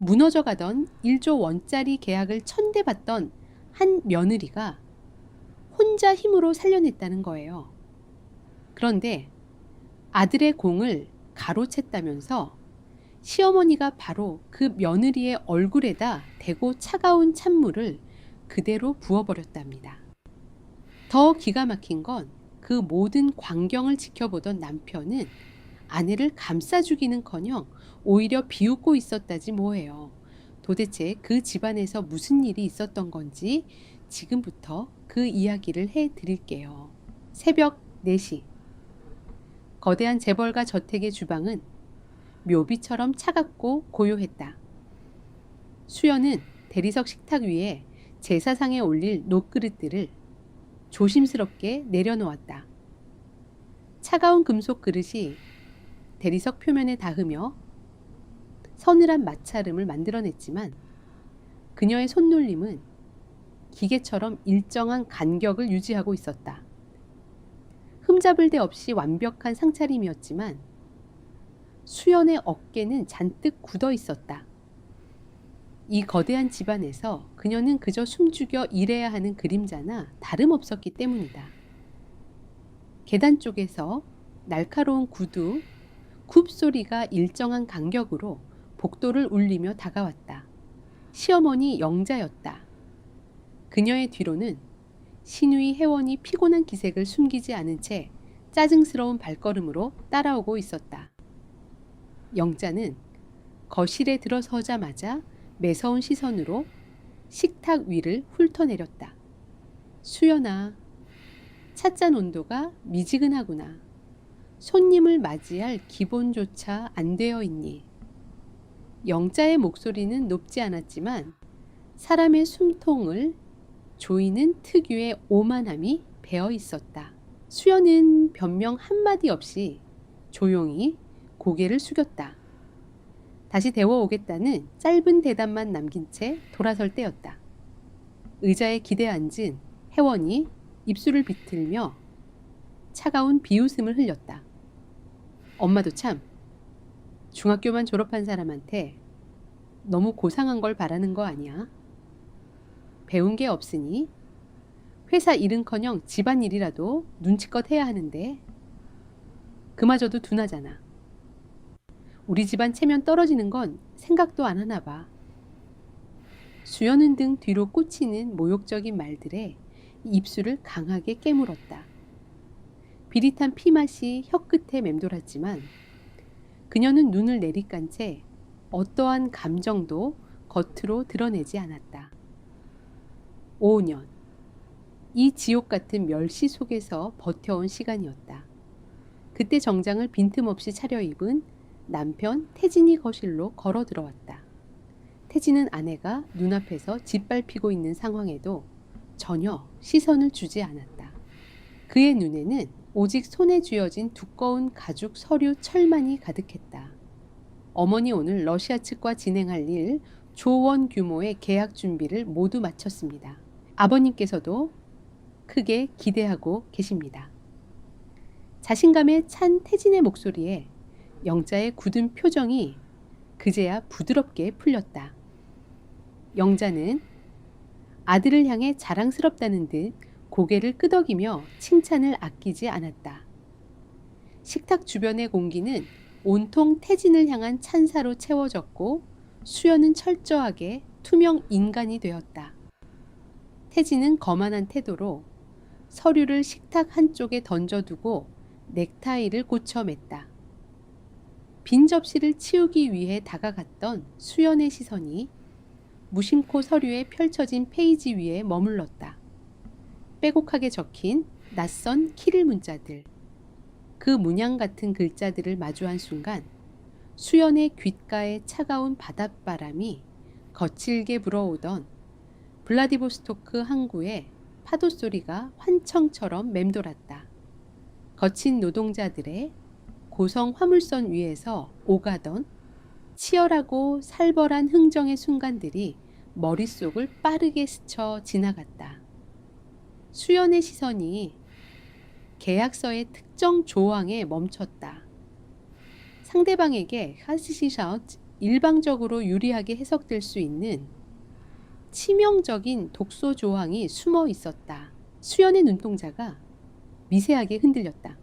무너져가던 1조 원짜리 계약을 천대받던 한 며느리가 혼자 힘으로 살려냈다는 거예요. 그런데 아들의 공을 가로챘다면서 시어머니가 바로 그 며느리의 얼굴에다 대고 차가운 찬물을 그대로 부어버렸답니다. 더 기가 막힌 건 그 모든 광경을 지켜보던 남편은 아내를 감싸 주기는커녕 오히려 비웃고 있었다지 뭐예요. 도대체 그 집안에서 무슨 일이 있었던 건지 지금부터 그 이야기를 해드릴게요. 새벽 4시. 거대한 재벌가 저택의 주방은 묘비처럼 차갑고 고요했다. 수연은 대리석 식탁 위에 제사상에 올릴 녹그릇들을 조심스럽게 내려놓았다. 차가운 금속 그릇이 대리석 표면에 닿으며 서늘한 마찰음을 만들어냈지만 그녀의 손놀림은 기계처럼 일정한 간격을 유지하고 있었다. 흠잡을 데 없이 완벽한 상차림이었지만 수연의 어깨는 잔뜩 굳어 있었다. 이 거대한 집안에서 그녀는 그저 숨죽여 일해야 하는 그림자나 다름없었기 때문이다. 계단 쪽에서 날카로운 구두, 굽 소리가 일정한 간격으로 복도를 울리며 다가왔다. 시어머니 영자였다. 그녀의 뒤로는 신우이 혜원이 피곤한 기색을 숨기지 않은 채 짜증스러운 발걸음으로 따라오고 있었다. 영자는 거실에 들어서자마자 매서운 시선으로 식탁 위를 훑어내렸다. 수연아, 찻잔 온도가 미지근하구나. 손님을 맞이할 기본조차 안 되어 있니? 영자의 목소리는 높지 않았지만 사람의 숨통을 조이는 특유의 오만함이 배어 있었다. 수연은 변명 한마디 없이 조용히 고개를 숙였다. 다시 데워오겠다는 짧은 대답만 남긴 채 돌아설 때였다. 의자에 기대 앉은 혜원이 입술을 비틀며 차가운 비웃음을 흘렸다. 엄마도 참 중학교만 졸업한 사람한테 너무 고상한 걸 바라는 거 아니야? 배운 게 없으니 회사 일은커녕 집안일이라도 눈치껏 해야 하는데 그마저도 둔하잖아. 우리 집안 체면 떨어지는 건 생각도 안 하나 봐. 수연은 등 뒤로 꽂히는 모욕적인 말들에 입술을 강하게 깨물었다. 비릿한 피맛이 혀끝에 맴돌았지만 그녀는 눈을 내리깐 채 어떠한 감정도 겉으로 드러내지 않았다. 5년. 이 지옥 같은 멸시 속에서 버텨온 시간이었다. 그때 정장을 빈틈없이 차려입은 남편 태진이 거실로 걸어 들어왔다. 태진은 아내가 눈앞에서 짓밟히고 있는 상황에도 전혀 시선을 주지 않았다. 그의 눈에는 오직 손에 쥐어진 두꺼운 가죽 서류 철만이 가득했다. 어머니 오늘 러시아 측과 진행할 일 조원 규모의 계약 준비를 모두 마쳤습니다. 아버님께서도 크게 기대하고 계십니다. 자신감에 찬 태진의 목소리에 영자의 굳은 표정이 그제야 부드럽게 풀렸다. 영자는 아들을 향해 자랑스럽다는 듯 고개를 끄덕이며 칭찬을 아끼지 않았다. 식탁 주변의 공기는 온통 태진을 향한 찬사로 채워졌고 수연은 철저하게 투명 인간이 되었다. 태진은 거만한 태도로 서류를 식탁 한쪽에 던져두고 넥타이를 고쳐 맸다. 빈 접시를 치우기 위해 다가갔던 수연의 시선이 무심코 서류에 펼쳐진 페이지 위에 머물렀다. 빼곡하게 적힌 낯선 키릴 문자들. 그 문양 같은 글자들을 마주한 순간 수연의 귓가에 차가운 바닷바람이 거칠게 불어오던 블라디보스토크 항구의 파도 소리가 환청처럼 맴돌았다. 거친 노동자들의 고성 화물선 위에서 오가던 치열하고 살벌한 흥정의 순간들이 머릿속을 빠르게 스쳐 지나갔다. 수연의 시선이 계약서의 특정 조항에 멈췄다. 상대방에게 하시시샤 일방적으로 유리하게 해석될 수 있는 치명적인 독소 조항이 숨어 있었다. 수연의 눈동자가 미세하게 흔들렸다.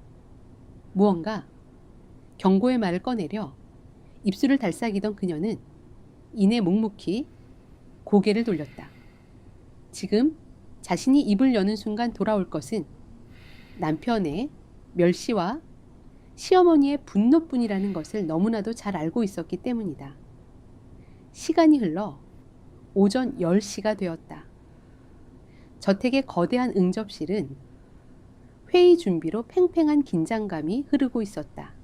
무언가 경고의 말을 꺼내려 입술을 달싹이던 그녀는 이내 묵묵히 고개를 돌렸다. 지금 자신이 입을 여는 순간 돌아올 것은 남편의 멸시와 시어머니의 분노뿐이라는 것을 너무나도 잘 알고 있었기 때문이다. 시간이 흘러 오전 10시가 되었다. 저택의 거대한 응접실은 회의 준비로 팽팽한 긴장감이 흐르고 있었다.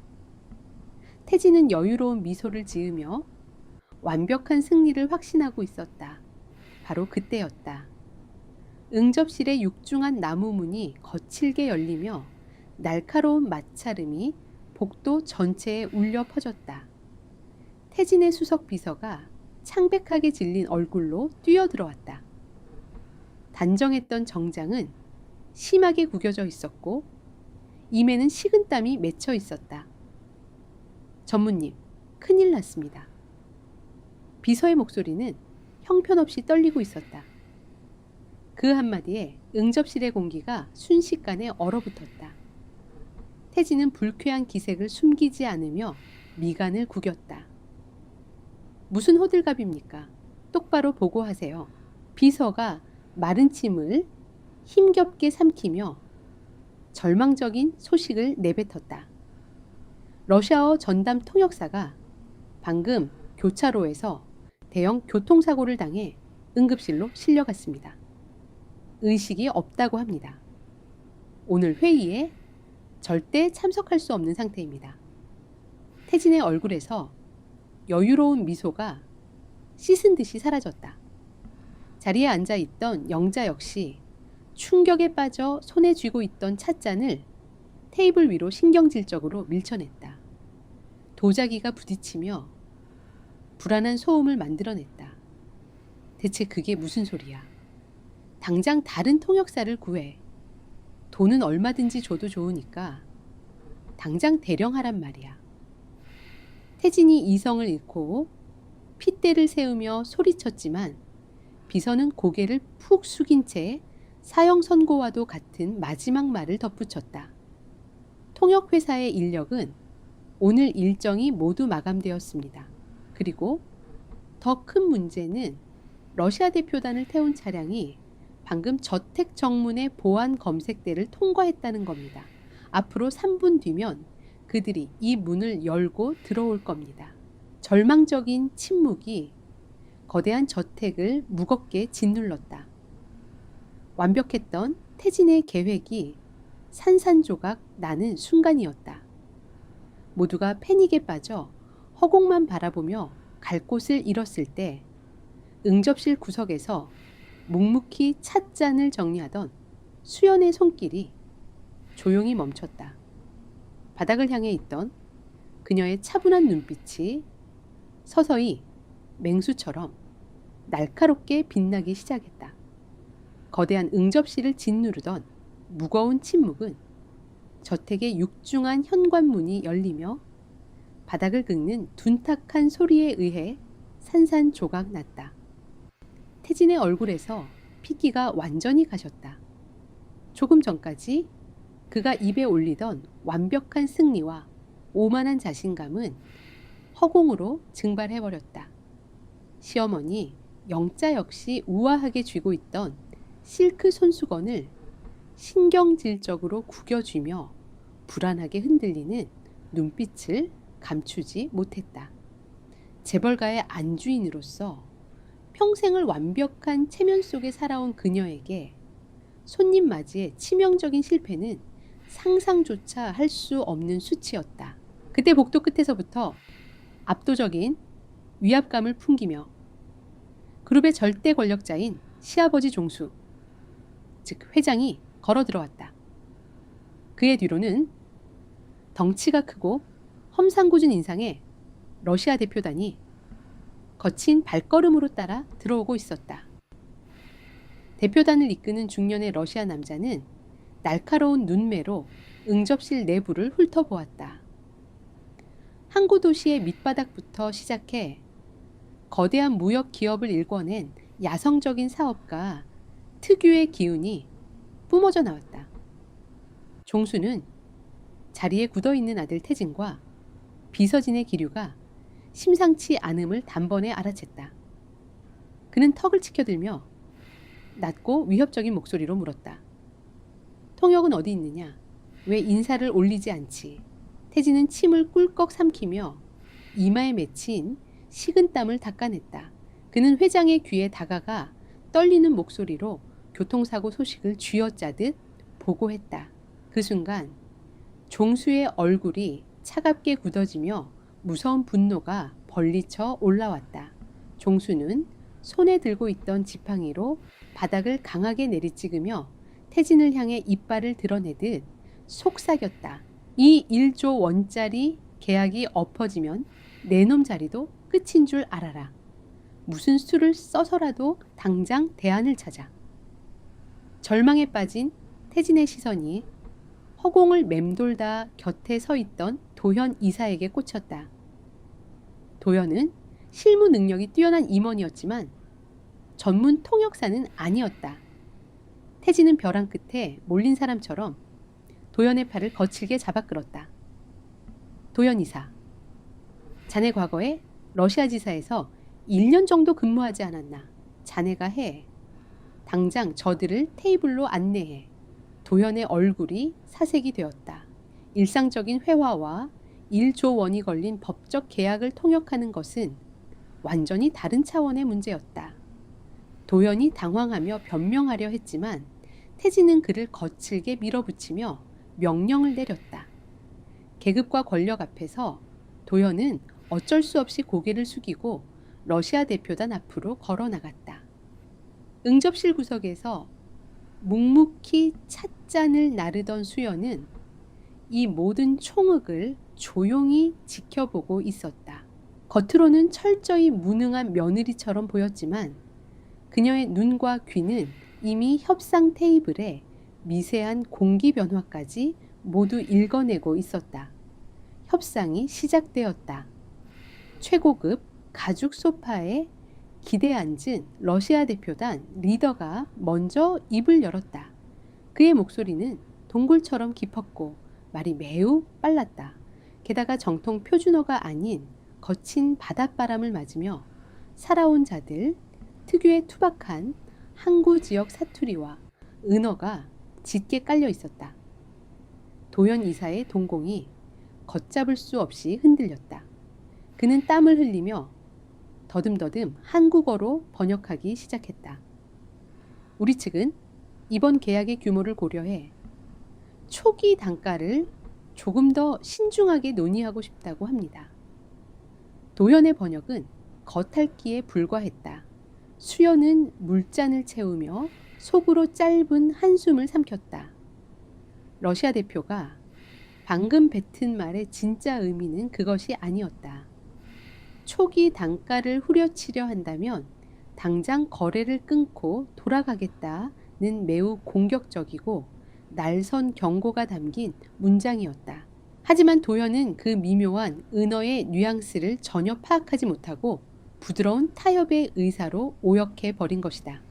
태진은 여유로운 미소를 지으며 완벽한 승리를 확신하고 있었다. 바로 그때였다. 응접실의 육중한 나무 문이 거칠게 열리며 날카로운 마찰음이 복도 전체에 울려 퍼졌다. 태진의 수석 비서가 창백하게 질린 얼굴로 뛰어들어왔다. 단정했던 정장은 심하게 구겨져 있었고 임에는 식은땀이 맺혀 있었다. 전무님, 큰일 났습니다. 비서의 목소리는 형편없이 떨리고 있었다. 그 한마디에 응접실의 공기가 순식간에 얼어붙었다. 태진은 불쾌한 기색을 숨기지 않으며 미간을 구겼다. 무슨 호들갑입니까? 똑바로 보고하세요. 비서가 마른 침을 힘겹게 삼키며 절망적인 소식을 내뱉었다. 러시아어 전담 통역사가 방금 교차로에서 대형 교통사고를 당해 응급실로 실려갔습니다. 의식이 없다고 합니다. 오늘 회의에 절대 참석할 수 없는 상태입니다. 태진의 얼굴에서 여유로운 미소가 씻은 듯이 사라졌다. 자리에 앉아 있던 영자 역시 충격에 빠져 손에 쥐고 있던 찻잔을 테이블 위로 신경질적으로 밀쳐냈다. 도자기가 부딪히며 불안한 소음을 만들어냈다. 대체 그게 무슨 소리야? 당장 다른 통역사를 구해. 돈은 얼마든지 줘도 좋으니까 당장 대령하란 말이야. 태진이 이성을 잃고 핏대를 세우며 소리쳤지만 비서는 고개를 푹 숙인 채 사형 선고와도 같은 마지막 말을 덧붙였다. 통역회사의 인력은 오늘 일정이 모두 마감되었습니다. 그리고 더 큰 문제는 러시아 대표단을 태운 차량이 방금 저택 정문의 보안 검색대를 통과했다는 겁니다. 앞으로 3분 뒤면 그들이 이 문을 열고 들어올 겁니다. 절망적인 침묵이 거대한 저택을 무겁게 짓눌렀다. 완벽했던 태진의 계획이 산산조각 나는 순간이었다. 모두가 패닉에 빠져 허공만 바라보며 갈 곳을 잃었을 때 응접실 구석에서 묵묵히 찻잔을 정리하던 수연의 손길이 조용히 멈췄다. 바닥을 향해 있던 그녀의 차분한 눈빛이 서서히 맹수처럼 날카롭게 빛나기 시작했다. 거대한 응접실을 짓누르던 무거운 침묵은 저택의 육중한 현관문이 열리며 바닥을 긁는 둔탁한 소리에 의해 산산조각 났다. 태진의 얼굴에서 핏기가 완전히 가셨다. 조금 전까지 그가 입에 올리던 완벽한 승리와 오만한 자신감은 허공으로 증발해버렸다. 시어머니 영자 역시 우아하게 쥐고 있던 실크 손수건을 신경질적으로 구겨쥐며 불안하게 흔들리는 눈빛을 감추지 못했다. 재벌가의 안주인으로서 평생을 완벽한 체면 속에 살아온 그녀에게 손님 맞이의 치명적인 실패는 상상조차 할 수 없는 수치였다. 그때 복도 끝에서부터 압도적인 위압감을 풍기며 그룹의 절대 권력자인 시아버지 종수, 즉 회장이 걸어 들어왔다. 그의 뒤로는 덩치가 크고 험상궂은 인상의 러시아 대표단이 거친 발걸음으로 따라 들어오고 있었다. 대표단을 이끄는 중년의 러시아 남자는 날카로운 눈매로 응접실 내부를 훑어보았다. 항구 도시의 밑바닥부터 시작해 거대한 무역 기업을 일궈낸 야성적인 사업가 특유의 기운이 뿜어져 나왔다. 종수는 자리에 굳어있는 아들 태진과 비서진의 기류가 심상치 않음을 단번에 알아챘다. 그는 턱을 치켜들며 낮고 위협적인 목소리로 물었다. 통역은 어디 있느냐? 왜 인사를 올리지 않지? 태진은 침을 꿀꺽 삼키며 이마에 맺힌 식은땀을 닦아냈다. 그는 회장의 귀에 다가가 떨리는 목소리로 교통사고 소식을 쥐어짜듯 보고했다. 그 순간 종수의 얼굴이 차갑게 굳어지며 무서운 분노가 벌리쳐 올라왔다. 종수는 손에 들고 있던 지팡이로 바닥을 강하게 내리찍으며 태진을 향해 이빨을 드러내듯 속삭였다. 이 1조 원짜리 계약이 엎어지면 내 놈 자리도 끝인 줄 알아라. 무슨 수를 써서라도 당장 대안을 찾아. 절망에 빠진 태진의 시선이 허공을 맴돌다 곁에 서 있던 도현 이사에게 꽂혔다. 도현은 실무 능력이 뛰어난 임원이었지만 전문 통역사는 아니었다. 태진은 벼랑 끝에 몰린 사람처럼 도현의 팔을 거칠게 잡아 끌었다. 도현 이사, 자네 과거에 러시아 지사에서 1년 정도 근무하지 않았나? 자네가 해. 당장 저들을 테이블로 안내해. 도현의 얼굴이 사색이 되었다. 일상적인 회화와 1조 원이 걸린 법적 계약을 통역하는 것은 완전히 다른 차원의 문제였다. 도현이 당황하며 변명하려 했지만 태진은 그를 거칠게 밀어붙이며 명령을 내렸다. 계급과 권력 앞에서 도현은 어쩔 수 없이 고개를 숙이고 러시아 대표단 앞으로 걸어 나갔다. 응접실 구석에서 묵묵히 찻잔을 나르던 수연은 이 모든 총흙을 조용히 지켜보고 있었다. 겉으로는 철저히 무능한 며느리처럼 보였지만 그녀의 눈과 귀는 이미 협상 테이블에 미세한 공기 변화까지 모두 읽어내고 있었다. 협상이 시작되었다. 최고급 가죽 소파에 기대 앉은 러시아 대표단 리더가 먼저 입을 열었다. 그의 목소리는 동굴처럼 깊었고 말이 매우 빨랐다. 게다가 정통 표준어가 아닌 거친 바닷바람을 맞으며 살아온 자들 특유의 투박한 항구 지역 사투리와 은어가 짙게 깔려 있었다. 도현 이사의 동공이 걷잡을 수 없이 흔들렸다. 그는 땀을 흘리며 더듬더듬 한국어로 번역하기 시작했다. 우리 측은 이번 계약의 규모를 고려해 초기 단가를 조금 더 신중하게 논의하고 싶다고 합니다. 도현의 번역은 겉핥기에 불과했다. 수연은 물잔을 채우며 속으로 짧은 한숨을 삼켰다. 러시아 대표가 방금 뱉은 말의 진짜 의미는 그것이 아니었다. 초기 단가를 후려치려 한다면 당장 거래를 끊고 돌아가겠다는 매우 공격적이고 날선 경고가 담긴 문장이었다. 하지만 도현은 그 미묘한 은어의 뉘앙스를 전혀 파악하지 못하고 부드러운 타협의 의사로 오역해 버린 것이다.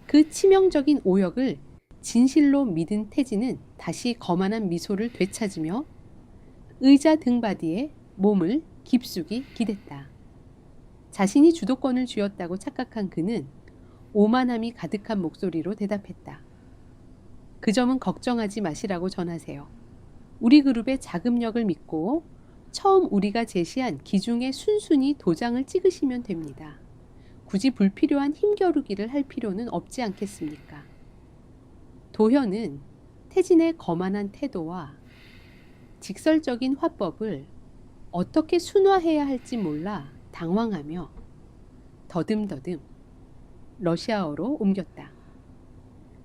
그 치명적인 오역을 진실로 믿은 태진은 다시 거만한 미소를 되찾으며 의자 등받이에 몸을 깊숙이 기댔다. 자신이 주도권을 쥐었다고 착각한 그는 오만함이 가득한 목소리로 대답했다. 그 점은 걱정하지 마시라고 전하세요. 우리 그룹의 자금력을 믿고 처음 우리가 제시한 기중에 순순히 도장을 찍으시면 됩니다. 굳이 불필요한 힘겨루기를 할 필요는 없지 않겠습니까? 도현은 태진의 거만한 태도와 직설적인 화법을 어떻게 순화해야 할지 몰라 당황하며 더듬더듬 러시아어로 옮겼다.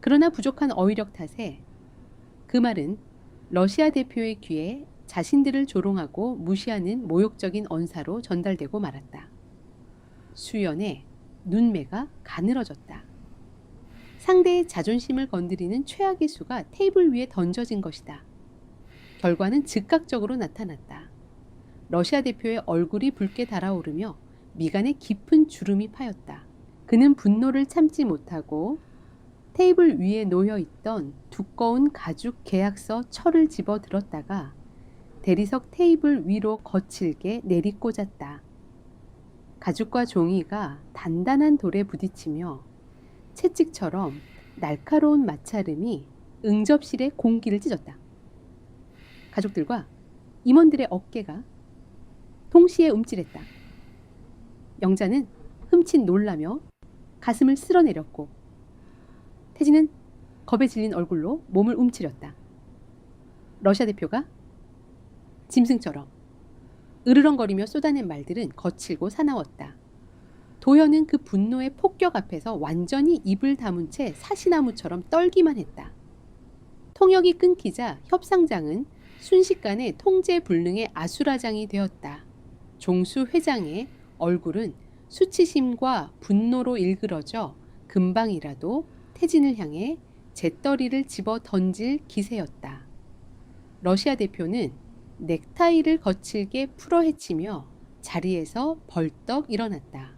그러나 부족한 어휘력 탓에 그 말은 러시아 대표의 귀에 자신들을 조롱하고 무시하는 모욕적인 언사로 전달되고 말았다. 수연의 눈매가 가늘어졌다. 상대의 자존심을 건드리는 최악의 수가 테이블 위에 던져진 것이다. 결과는 즉각적으로 나타났다. 러시아 대표의 얼굴이 붉게 달아오르며 미간에 깊은 주름이 파였다. 그는 분노를 참지 못하고 테이블 위에 놓여 있던 두꺼운 가죽 계약서 철을 집어 들었다가 대리석 테이블 위로 거칠게 내리꽂았다. 가죽과 종이가 단단한 돌에 부딪히며 채찍처럼 날카로운 마찰음이 응접실의 공기를 찢었다. 가족들과 임원들의 어깨가 동시에 움찔했다. 영자는 흠칫 놀라며 가슴을 쓸어내렸고 태진은 겁에 질린 얼굴로 몸을 움츠렸다. 러시아 대표가 짐승처럼 으르렁거리며 쏟아낸 말들은 거칠고 사나웠다. 도현은 그 분노의 폭격 앞에서 완전히 입을 다문 채 사시나무처럼 떨기만 했다. 통역이 끊기자 협상장은 순식간에 통제 불능의 아수라장이 되었다. 종수 회장의 얼굴은 수치심과 분노로 일그러져 금방이라도 태진을 향해 재떨이를 집어 던질 기세였다. 러시아 대표는 넥타이를 거칠게 풀어헤치며 자리에서 벌떡 일어났다.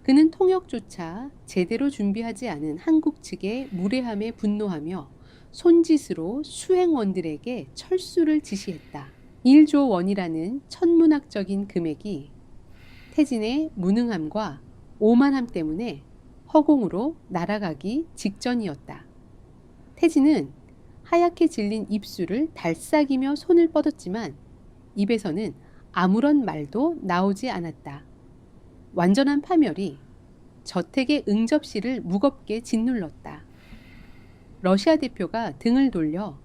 그는 통역조차 제대로 준비하지 않은 한국 측의 무례함에 분노하며 손짓으로 수행원들에게 철수를 지시했다. 1조 원이라는 천문학적인 금액이 태진의 무능함과 오만함 때문에 허공으로 날아가기 직전이었다. 태진은 하얗게 질린 입술을 달싹이며 손을 뻗었지만 입에서는 아무런 말도 나오지 않았다. 완전한 파멸이 저택의 응접실을 무겁게 짓눌렀다. 러시아 대표가 등을 돌려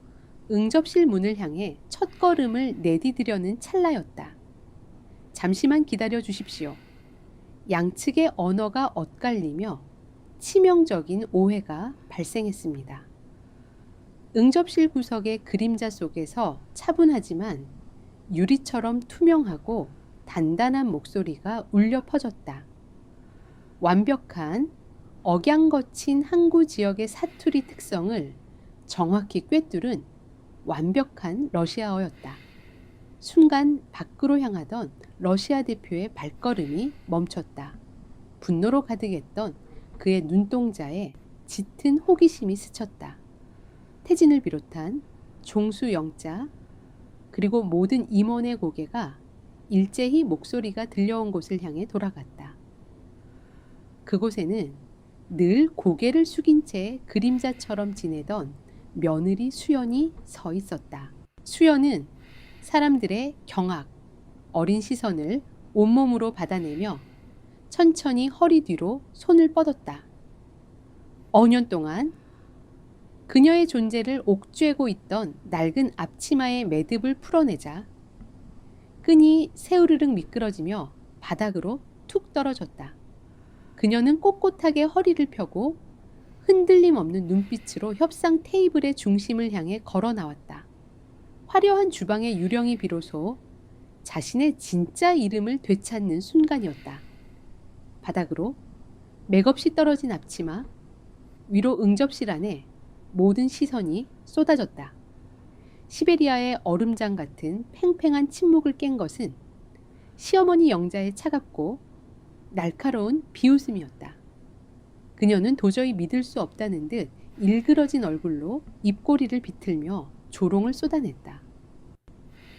응접실 문을 향해 첫걸음을 내디디려는 찰나였다. 잠시만 기다려 주십시오. 양측의 언어가 엇갈리며 치명적인 오해가 발생했습니다. 응접실 구석의 그림자 속에서 차분하지만 유리처럼 투명하고 단단한 목소리가 울려 퍼졌다. 완벽한 억양 거친 항구 지역의 사투리 특성을 정확히 꿰뚫은 완벽한 러시아어였다. 순간 밖으로 향하던 러시아 대표의 발걸음이 멈췄다. 분노로 가득했던 그의 눈동자에 짙은 호기심이 스쳤다. 태진을 비롯한 종수 영자 그리고 모든 임원의 고개가 일제히 목소리가 들려온 곳을 향해 돌아갔다. 그곳에는 늘 고개를 숙인 채 그림자처럼 지내던 며느리 수연이 서 있었다. 수연은 사람들의 경악, 어린 시선을 온몸으로 받아내며 천천히 허리 뒤로 손을 뻗었다. 5년 동안 그녀의 존재를 옥죄고 있던 낡은 앞치마의 매듭을 풀어내자 끈이 새우르륵 미끄러지며 바닥으로 툭 떨어졌다. 그녀는 꼿꼿하게 허리를 펴고 흔들림 없는 눈빛으로 협상 테이블의 중심을 향해 걸어 나왔다. 화려한 주방의 유령이 비로소 자신의 진짜 이름을 되찾는 순간이었다. 바닥으로 맥없이 떨어진 앞치마, 위로 응접실 안에 모든 시선이 쏟아졌다. 시베리아의 얼음장 같은 팽팽한 침묵을 깬 것은 시어머니 영자의 차갑고 날카로운 비웃음이었다. 그녀는 도저히 믿을 수 없다는 듯 일그러진 얼굴로 입꼬리를 비틀며 조롱을 쏟아냈다.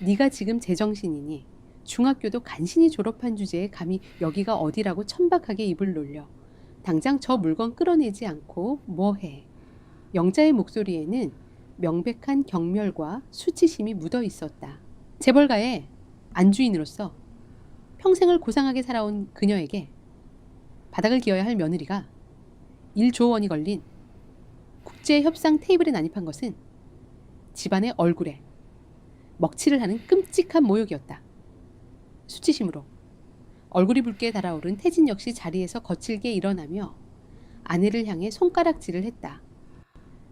네가 지금 제정신이니 중학교도 간신히 졸업한 주제에 감히 여기가 어디라고 천박하게 입을 놀려. 당장 저 물건 끌어내지 않고 뭐해. 영자의 목소리에는 명백한 경멸과 수치심이 묻어 있었다. 재벌가의 안주인으로서 평생을 고상하게 살아온 그녀에게 바닥을 기어야 할 며느리가 1조 원이 걸린 국제협상 테이블에 난입한 것은 집안의 얼굴에 먹칠을 하는 끔찍한 모욕이었다. 수치심으로 얼굴이 붉게 달아오른 태진 역시 자리에서 거칠게 일어나며 아내를 향해 손가락질을 했다.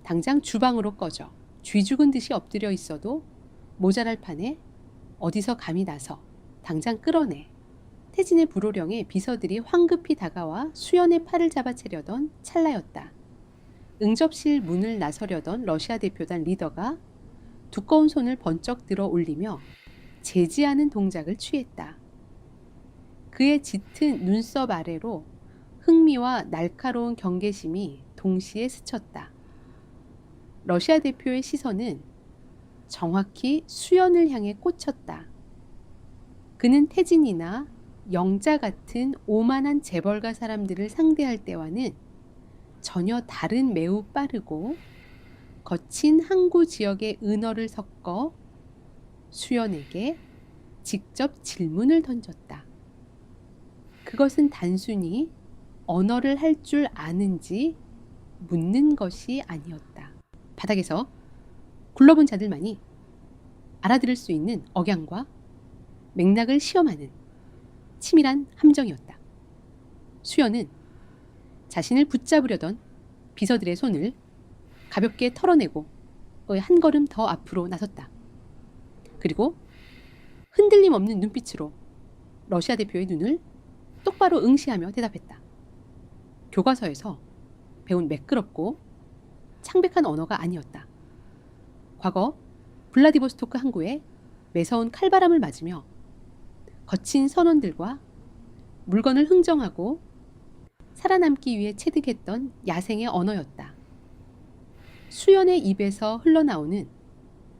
당장 주방으로 꺼져. 쥐 죽은 듯이 엎드려 있어도 모자랄 판에 어디서 감이 나서 당장 끌어내. 태진의 불호령에 비서들이 황급히 다가와 수연의 팔을 잡아채려던 찰나였다. 응접실 문을 나서려던 러시아 대표단 리더가 두꺼운 손을 번쩍 들어 올리며 제지하는 동작을 취했다. 그의 짙은 눈썹 아래로 흥미와 날카로운 경계심이 동시에 스쳤다. 러시아 대표의 시선은 정확히 수연을 향해 꽂혔다. 그는 태진이나 영자 같은 오만한 재벌가 사람들을 상대할 때와는 전혀 다른 매우 빠르고 거친 항구 지역의 은어를 섞어 수연에게 직접 질문을 던졌다. 그것은 단순히 언어를 할 줄 아는지 묻는 것이 아니었다. 바닥에서 굴러본 자들만이 알아들을 수 있는 억양과 맥락을 시험하는 치밀한 함정이었다. 수연은 자신을 붙잡으려던 비서들의 손을 가볍게 털어내고 한 걸음 더 앞으로 나섰다. 그리고 흔들림 없는 눈빛으로 러시아 대표의 눈을 똑바로 응시하며 대답했다. 교과서에서 배운 매끄럽고 창백한 언어가 아니었다. 과거 블라디보스토크 항구에 매서운 칼바람을 맞으며 거친 선원들과 물건을 흥정하고 살아남기 위해 체득했던 야생의 언어였다. 수연의 입에서 흘러나오는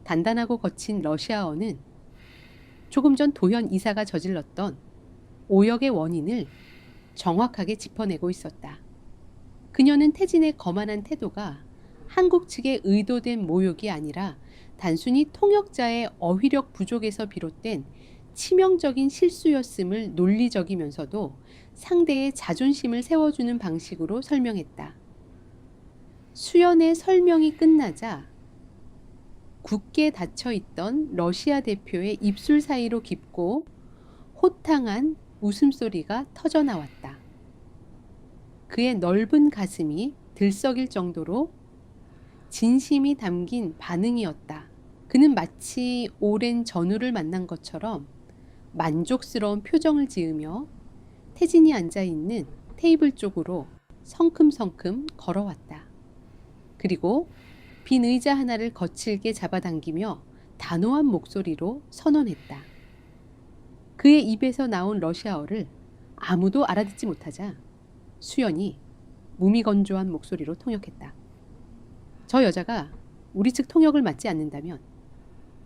단단하고 거친 러시아어는 조금 전 도현 이사가 저질렀던 오역의 원인을 정확하게 짚어내고 있었다. 그녀는 태진의 거만한 태도가 한국 측의 의도된 모욕이 아니라 단순히 통역자의 어휘력 부족에서 비롯된 치명적인 실수였음을 논리적이면서도 상대의 자존심을 세워주는 방식으로 설명했다. 수연의 설명이 끝나자 굳게 닫혀있던 러시아 대표의 입술 사이로 깊고 호탕한 웃음소리가 터져나왔다. 그의 넓은 가슴이 들썩일 정도로 진심이 담긴 반응이었다. 그는 마치 오랜 전우를 만난 것처럼 만족스러운 표정을 지으며 태진이 앉아있는 테이블 쪽으로 성큼성큼 걸어왔다. 그리고 빈 의자 하나를 거칠게 잡아당기며 단호한 목소리로 선언했다. 그의 입에서 나온 러시아어를 아무도 알아듣지 못하자 수연이 무미건조한 목소리로 통역했다. 저 여자가 우리 측 통역을 맡지 않는다면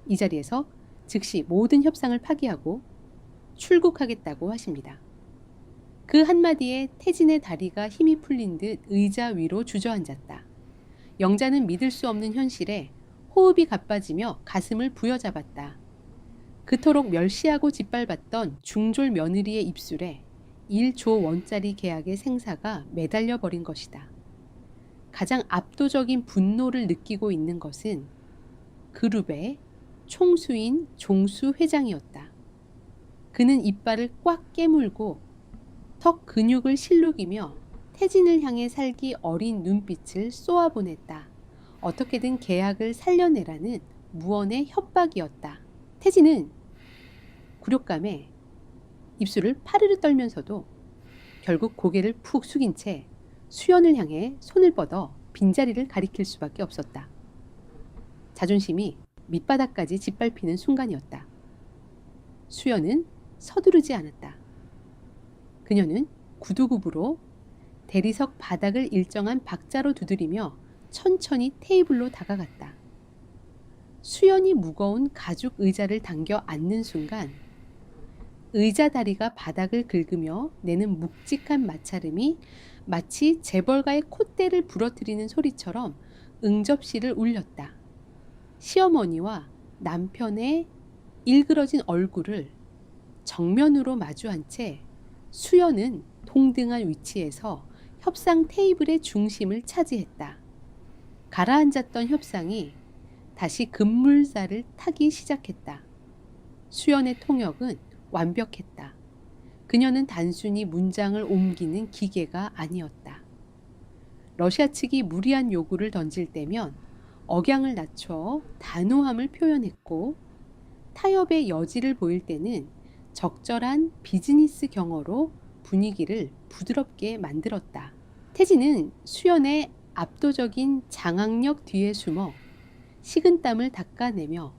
이 자리에서 즉시 모든 협상을 파기하고 출국하겠다고 하십니다. 그 한마디에 태진의 다리가 힘이 풀린 듯 의자 위로 주저앉았다. 영자는 믿을 수 없는 현실에 호흡이 가빠지며 가슴을 부여잡았다. 그토록 멸시하고 짓밟았던 중졸 며느리의 입술에 1조 원짜리 계약의 생사가 매달려 버린 것이다. 가장 압도적인 분노를 느끼고 있는 것은 그룹의 총수인 종수 회장이었다. 그는 이빨을 꽉 깨물고 턱 근육을 실룩이며 태진을 향해 살기 어린 눈빛을 쏘아보냈다. 어떻게든 계약을 살려내라는 무언의 협박이었다. 태진은 굴욕감에 입술을 파르르 떨면서도 결국 고개를 푹 숙인 채 수연을 향해 손을 뻗어 빈자리를 가리킬 수밖에 없었다. 자존심이 밑바닥까지 짓밟히는 순간이었다. 수연은 서두르지 않았다. 그녀는 구두굽으로 대리석 바닥을 일정한 박자로 두드리며 천천히 테이블로 다가갔다. 수연이 무거운 가죽 의자를 당겨 앉는 순간 의자 다리가 바닥을 긁으며 내는 묵직한 마찰음이 마치 재벌가의 콧대를 부러뜨리는 소리처럼 응접시를 울렸다. 시어머니와 남편의 일그러진 얼굴을 정면으로 마주한 채 수연은 동등한 위치에서 협상 테이블의 중심을 차지했다. 가라앉았던 협상이 다시 급물살을 타기 시작했다. 수연의 통역은 완벽했다. 그녀는 단순히 문장을 옮기는 기계가 아니었다. 러시아 측이 무리한 요구를 던질 때면 억양을 낮춰 단호함을 표현했고 타협의 여지를 보일 때는 적절한 비즈니스 경어로 분위기를 부드럽게 만들었다. 태진은 수연의 압도적인 장악력 뒤에 숨어 식은땀을 닦아내며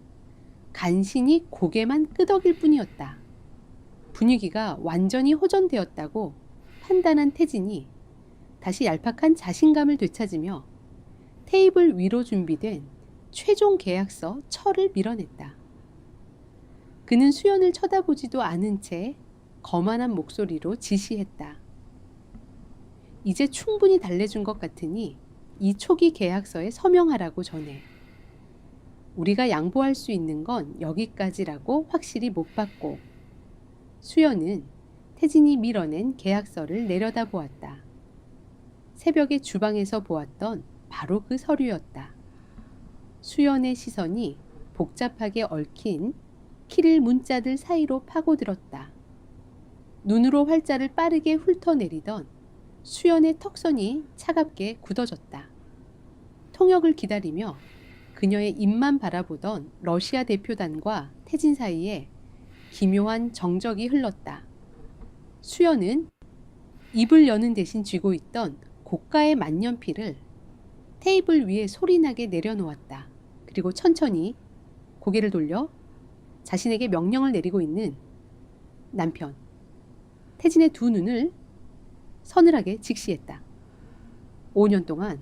간신히 고개만 끄덕일 뿐이었다. 분위기가 완전히 호전되었다고 판단한 태진이 다시 얄팍한 자신감을 되찾으며 테이블 위로 준비된 최종 계약서 철을 밀어냈다. 그는 수연을 쳐다보지도 않은 채 거만한 목소리로 지시했다. 이제 충분히 달래준 것 같으니 이 초기 계약서에 서명하라고 전해. 우리가 양보할 수 있는 건 여기까지라고 확실히 못 받고. 수연은 태진이 밀어낸 계약서를 내려다보았다. 새벽에 주방에서 보았던 바로 그 서류였다. 수연의 시선이 복잡하게 얽힌 키릴 문자들 사이로 파고들었다. 눈으로 활자를 빠르게 훑어내리던 수연의 턱선이 차갑게 굳어졌다. 통역을 기다리며 그녀의 입만 바라보던 러시아 대표단과 태진 사이에 기묘한 정적이 흘렀다. 수연은 입을 여는 대신 쥐고 있던 고가의 만년필을 테이블 위에 소리나게 내려놓았다. 그리고 천천히 고개를 돌려 자신에게 명령을 내리고 있는 남편 태진의 두 눈을 서늘하게 직시했다. 5년 동안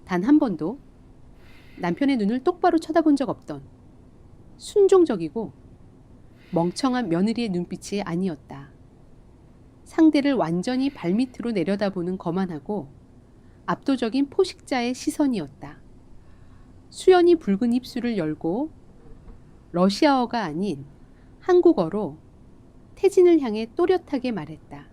단 한 번도 남편의 눈을 똑바로 쳐다본 적 없던 순종적이고 멍청한 며느리의 눈빛이 아니었다. 상대를 완전히 발밑으로 내려다보는 거만하고 압도적인 포식자의 시선이었다. 수연이 붉은 입술을 열고 러시아어가 아닌 한국어로 태진을 향해 또렷하게 말했다.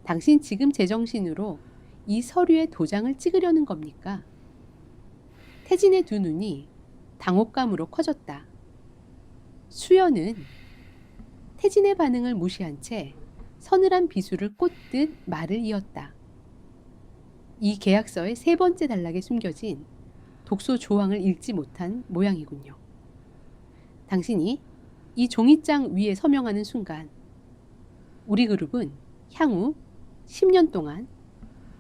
당신 지금 제정신으로 이 서류에 도장을 찍으려는 겁니까? 태진의 두 눈이 당혹감으로 커졌다. 수연은 태진의 반응을 무시한 채 서늘한 비수를 꽂듯 말을 이었다. 이 계약서의 세 번째 단락에 숨겨진 독소 조항을 읽지 못한 모양이군요. 당신이 이 종이장 위에 서명하는 순간 우리 그룹은 향후 10년 동안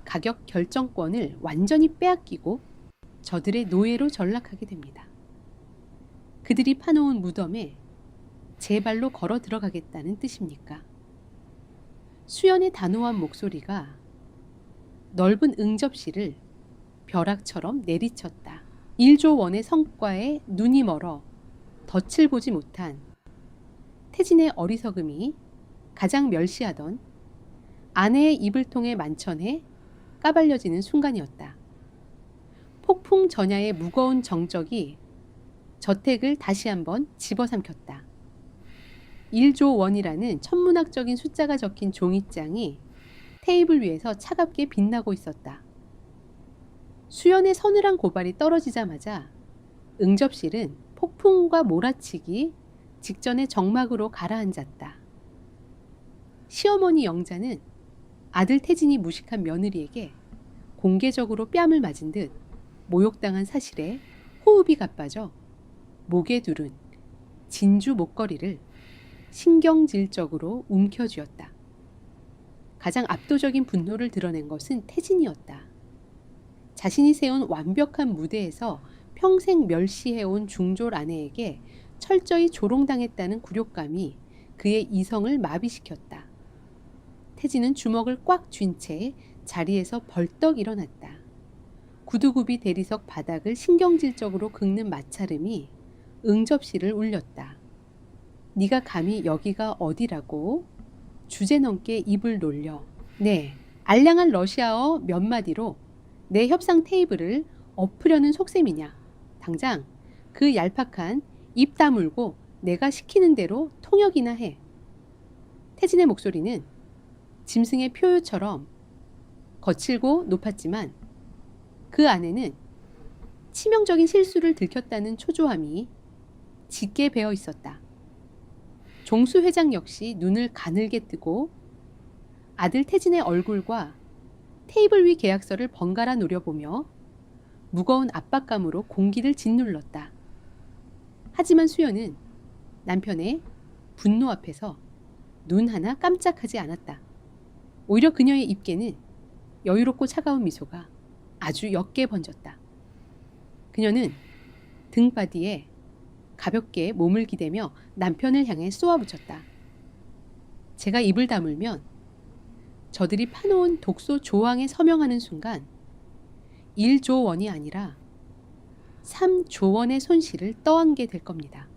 가격 결정권을 완전히 빼앗기고 저들의 노예로 전락하게 됩니다. 그들이 파놓은 무덤에 제 발로 걸어 들어가겠다는 뜻입니까? 수연의 단호한 목소리가 넓은 응접실을 벼락처럼 내리쳤다. 1조 원의 성과에 눈이 멀어 덫을 보지 못한 태진의 어리석음이 가장 멸시하던 아내의 입을 통해 만천해 까발려지는 순간이었다. 폭풍 전야의 무거운 정적이 저택을 다시 한번 집어삼켰다. 1조 원이라는 천문학적인 숫자가 적힌 종이장이 테이블 위에서 차갑게 빛나고 있었다. 수연의 서늘한 고발이 떨어지자마자 응접실은 폭풍과 몰아치기 직전의 정막으로 가라앉았다. 시어머니 영자는 아들 태진이 무식한 며느리에게 공개적으로 뺨을 맞은 듯 모욕당한 사실에 호흡이 가빠져 목에 두른 진주 목걸이를 신경질적으로 움켜쥐었다. 가장 압도적인 분노를 드러낸 것은 태진이었다. 자신이 세운 완벽한 무대에서 평생 멸시해온 중졸 아내에게 철저히 조롱당했다는 굴욕감이 그의 이성을 마비시켰다. 태진은 주먹을 꽉 쥔 채 자리에서 벌떡 일어났다. 구두굽이 대리석 바닥을 신경질적으로 긁는 마찰음이 응접실을 울렸다. 네가 감히 여기가 어디라고? 주제넘게 입을 놀려. 네, 알량한 러시아어 몇 마디로 내 협상 테이블을 엎으려는 속셈이냐. 당장 그 얄팍한 입 다물고 내가 시키는 대로 통역이나 해. 태진의 목소리는 짐승의 표효처럼 거칠고 높았지만 그 안에는 치명적인 실수를 들켰다는 초조함이 짙게 배어 있었다. 종수 회장 역시 눈을 가늘게 뜨고 아들 태진의 얼굴과 테이블 위 계약서를 번갈아 노려보며 무거운 압박감으로 공기를 짓눌렀다. 하지만 수연은 남편의 분노 앞에서 눈 하나 깜짝하지 않았다. 오히려 그녀의 입계는 여유롭고 차가운 미소가 아주 옅게 번졌다. 그녀는 등바디에 가볍게 몸을 기대며 남편을 향해 쏘아붙였다. 제가 입을 다물면 저들이 파놓은 독소 조항에 서명하는 순간 1조 원이 아니라 3조 원의 손실을 떠안게 될 겁니다.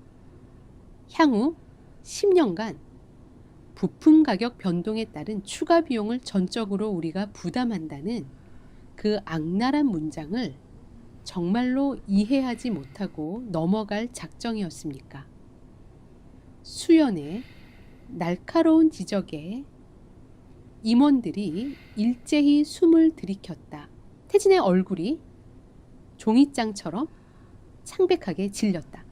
향후 10년간 부품 가격 변동에 따른 추가 비용을 전적으로 우리가 부담한다는 그 악랄한 문장을 정말로 이해하지 못하고 넘어갈 작정이었습니까? 수연의 날카로운 지적에 임원들이 일제히 숨을 들이켰다. 태진의 얼굴이 종이장처럼 창백하게 질렸다.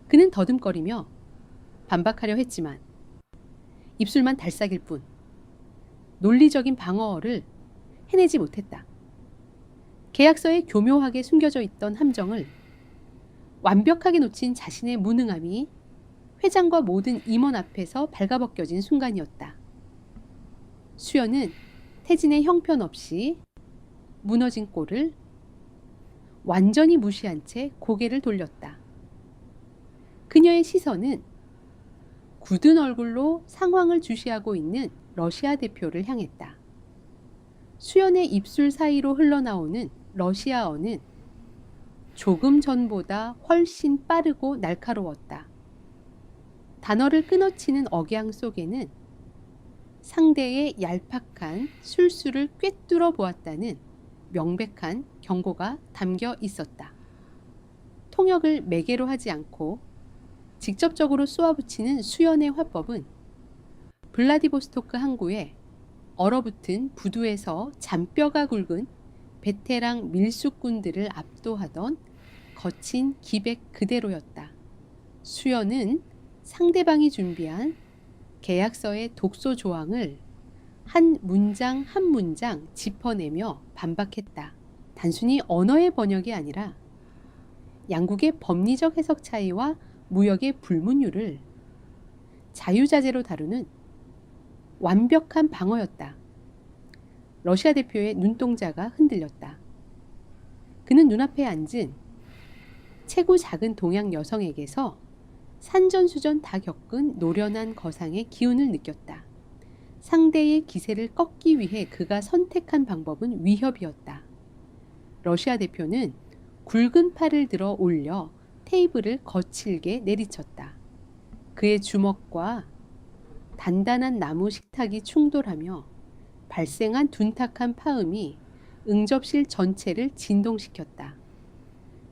그는 더듬거리며 반박하려 했지만 입술만 달싹일 뿐 논리적인 방어를 해내지 못했다. 계약서에 교묘하게 숨겨져 있던 함정을 완벽하게 놓친 자신의 무능함이 회장과 모든 임원 앞에서 발가벗겨진 순간이었다. 수연은 태진의 형편없이 무너진 꼴을 완전히 무시한 채 고개를 돌렸다. 그녀의 시선은 굳은 얼굴로 상황을 주시하고 있는 러시아 대표를 향했다. 수연의 입술 사이로 흘러나오는 러시아어는 조금 전보다 훨씬 빠르고 날카로웠다. 단어를 끊어치는 억양 속에는 상대의 얄팍한 술수를 꿰뚫어 보았다는 명백한 경고가 담겨 있었다. 통역을 매개로 하지 않고 직접적으로 쏘아붙이는 수연의 화법은 블라디보스토크 항구에 얼어붙은 부두에서 잔뼈가 굵은 베테랑 밀수꾼들을 압도하던 거친 기백 그대로였다. 수연은 상대방이 준비한 계약서의 독소 조항을 한 문장 한 문장 짚어내며 반박했다. 단순히 언어의 번역이 아니라 양국의 법리적 해석 차이와 무역의 불문율을 자유자재로 다루는 완벽한 방어였다. 러시아 대표의 눈동자가 흔들렸다. 그는 눈앞에 앉은 체구 작은 동양 여성에게서 산전수전 다 겪은 노련한 거상의 기운을 느꼈다. 상대의 기세를 꺾기 위해 그가 선택한 방법은 위협이었다. 러시아 대표는 굵은 팔을 들어 올려 테이블을 거칠게 내리쳤다. 그의 주먹과 단단한 나무 식탁이 충돌하며 발생한 둔탁한 파음이 응접실 전체를 진동시켰다.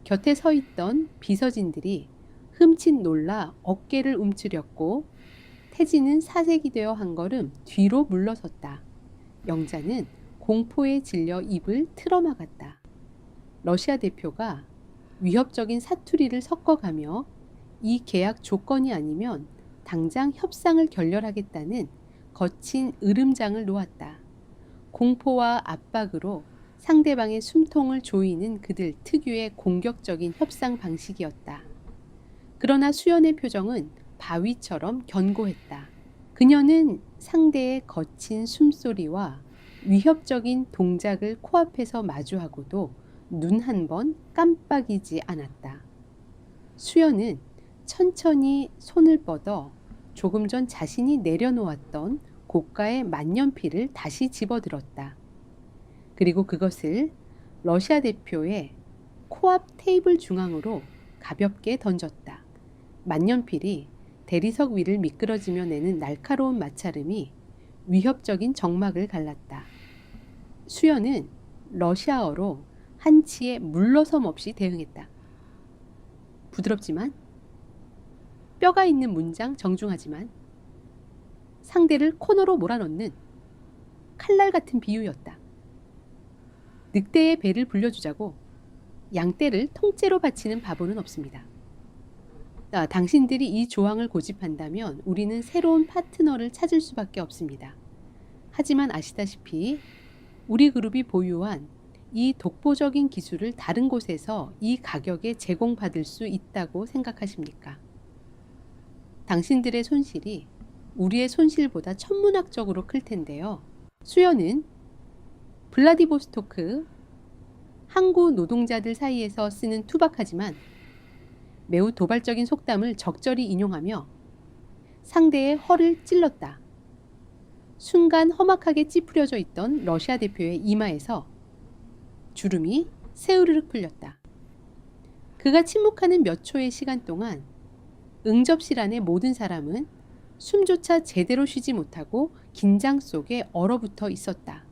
곁에 서 있던 비서진들이 흠칫 놀라 어깨를 움츠렸고 태진은 사색이 되어 한 걸음 뒤로 물러섰다. 영자는 공포에 질려 입을 틀어막았다. 러시아 대표가 위협적인 사투리를 섞어가며 이 계약 조건이 아니면 당장 협상을 결렬하겠다는 거친 으름장을 놓았다. 공포와 압박으로 상대방의 숨통을 조이는 그들 특유의 공격적인 협상 방식이었다. 그러나 수연의 표정은 바위처럼 견고했다. 그녀는 상대의 거친 숨소리와 위협적인 동작을 코앞에서 마주하고도 눈 한 번 깜빡이지 않았다. 수연은 천천히 손을 뻗어 조금 전 자신이 내려놓았던 고가의 만년필을 다시 집어들었다. 그리고 그것을 러시아 대표의 코앞 테이블 중앙으로 가볍게 던졌다. 만년필이 대리석 위를 미끄러지며 내는 날카로운 마찰음이 위협적인 정막을 갈랐다. 수연은 러시아어로 한치의 물러섬 없이 대응했다. 부드럽지만 뼈가 있는 문장, 정중하지만 상대를 코너로 몰아넣는 칼날 같은 비유였다. 늑대의 배를 불려주자고 양떼를 통째로 바치는 바보는 없습니다. 당신들이 이 조항을 고집한다면 우리는 새로운 파트너를 찾을 수밖에 없습니다. 하지만 아시다시피 우리 그룹이 보유한 이 독보적인 기술을 다른 곳에서 이 가격에 제공받을 수 있다고 생각하십니까? 당신들의 손실이 우리의 손실보다 천문학적으로 클 텐데요. 수연은 블라디보스토크 항구 노동자들 사이에서 쓰는 투박하지만 매우 도발적인 속담을 적절히 인용하며 상대의 허를 찔렀다. 순간 험악하게 찌푸려져 있던 러시아 대표의 이마에서 주름이 세우르륵 풀렸다. 그가 침묵하는 몇 초의 시간 동안 응접실 안의 모든 사람은 숨조차 제대로 쉬지 못하고 긴장 속에 얼어붙어 있었다.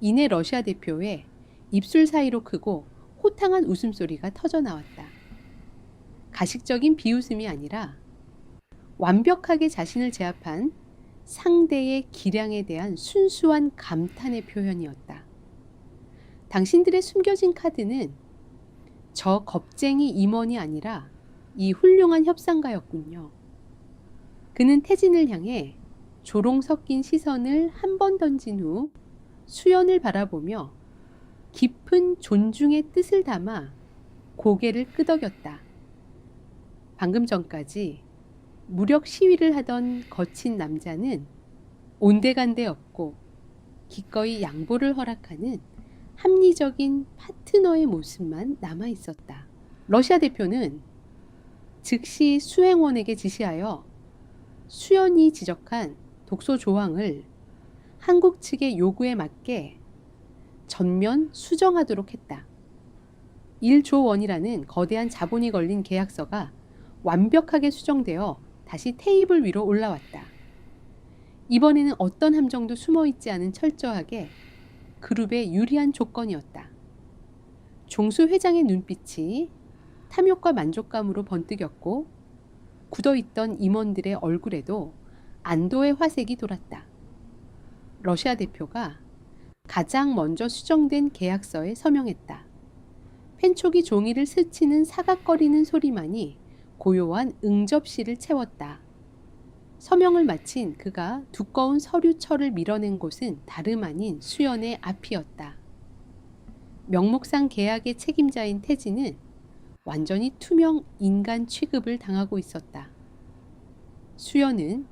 이내 러시아 대표의 입술 사이로 크고 호탕한 웃음소리가 터져나왔다. 가식적인 비웃음이 아니라 완벽하게 자신을 제압한 상대의 기량에 대한 순수한 감탄의 표현이었다. 당신들의 숨겨진 카드는 저 겁쟁이 임원이 아니라 이 훌륭한 협상가였군요. 그는 태진을 향해 조롱 섞인 시선을 한 번 던진 후 수연을 바라보며 깊은 존중의 뜻을 담아 고개를 끄덕였다. 방금 전까지 무력 시위를 하던 거친 남자는 온데간데 없고 기꺼이 양보를 허락하는 합리적인 파트너의 모습만 남아 있었다. 러시아 대표는 즉시 수행원에게 지시하여 수연이 지적한 독소 조항을 한국 측의 요구에 맞게 전면 수정하도록 했다. 1조 원이라는 거대한 자본이 걸린 계약서가 완벽하게 수정되어 다시 테이블 위로 올라왔다. 이번에는 어떤 함정도 숨어있지 않은 철저하게 그룹에 유리한 조건이었다. 종수 회장의 눈빛이 탐욕과 만족감으로 번뜩였고 굳어있던 임원들의 얼굴에도 안도의 화색이 돌았다. 러시아 대표가 가장 먼저 수정된 계약서에 서명했다. 펜촉이 종이를 스치는 사각거리는 소리만이 고요한 응접실을 채웠다. 서명을 마친 그가 두꺼운 서류철을 밀어낸 곳은 다름 아닌 수연의 앞이었다. 명목상 계약의 책임자인 태진은 완전히 투명 인간 취급을 당하고 있었다. 수연은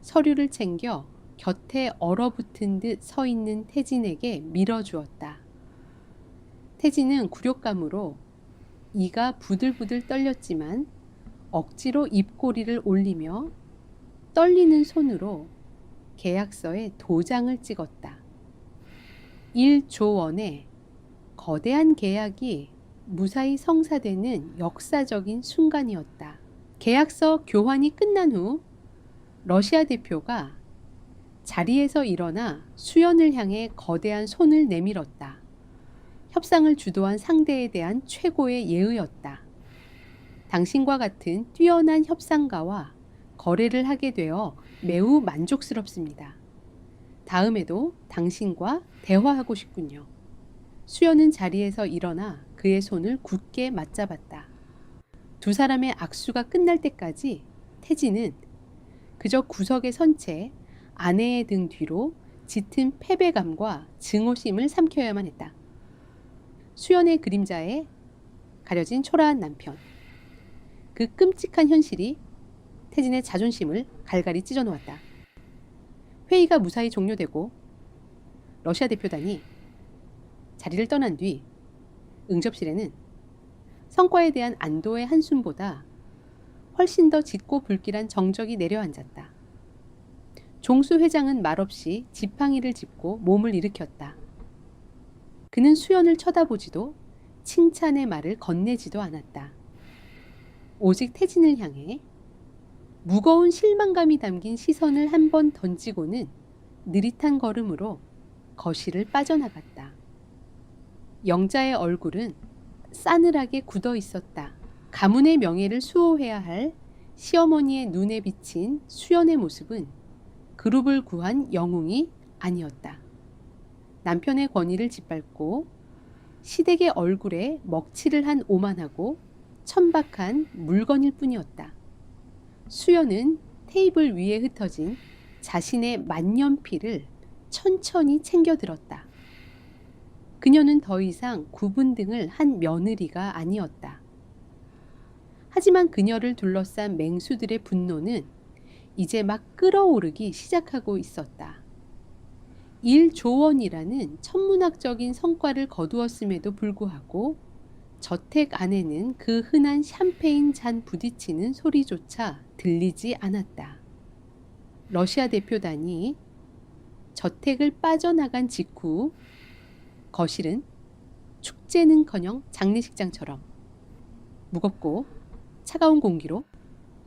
서류를 챙겨 곁에 얼어붙은 듯 서 있는 태진에게 밀어주었다. 태진은 굴욕감으로 이가 부들부들 떨렸지만 억지로 입꼬리를 올리며 떨리는 손으로 계약서에 도장을 찍었다. 1조 원의 거대한 계약이 무사히 성사되는 역사적인 순간이었다. 계약서 교환이 끝난 후 러시아 대표가 자리에서 일어나 수연을 향해 거대한 손을 내밀었다. 협상을 주도한 상대에 대한 최고의 예의였다. 당신과 같은 뛰어난 협상가와 거래를 하게 되어 매우 만족스럽습니다. 다음에도 당신과 대화하고 싶군요. 수연은 자리에서 일어나 그의 손을 굳게 맞잡았다. 두 사람의 악수가 끝날 때까지 태진은 그저 구석에 선 채 아내의 등 뒤로 짙은 패배감과 증오심을 삼켜야만 했다. 수연의 그림자에 가려진 초라한 남편. 그 끔찍한 현실이 태진의 자존심을 갈갈이 찢어놓았다. 회의가 무사히 종료되고 러시아 대표단이 자리를 떠난 뒤 응접실에는 성과에 대한 안도의 한숨보다 훨씬 더 짙고 불길한 정적이 내려앉았다. 종수 회장은 말없이 지팡이를 짚고 몸을 일으켰다. 그는 수연을 쳐다보지도 칭찬의 말을 건네지도 않았다. 오직 태진을 향해 무거운 실망감이 담긴 시선을 한 번 던지고는 느릿한 걸음으로 거실을 빠져나갔다. 영자의 얼굴은 싸늘하게 굳어 있었다. 가문의 명예를 수호해야 할 시어머니의 눈에 비친 수연의 모습은 그룹을 구한 영웅이 아니었다. 남편의 권위를 짓밟고 시댁의 얼굴에 먹칠을 한 오만하고 천박한 물건일 뿐이었다. 수연은 테이블 위에 흩어진 자신의 만년필을 천천히 챙겨들었다. 그녀는 더 이상 구분등을 한 며느리가 아니었다. 하지만 그녀를 둘러싼 맹수들의 분노는 이제 막 끓어오르기 시작하고 있었다. 1조 원이라는 천문학적인 성과를 거두었음에도 불구하고 저택 안에는 그 흔한 샴페인 잔 부딪히는 소리조차 들리지 않았다. 러시아 대표단이 저택을 빠져나간 직후 거실은 축제는커녕 장례식장처럼 무겁고 차가운 공기로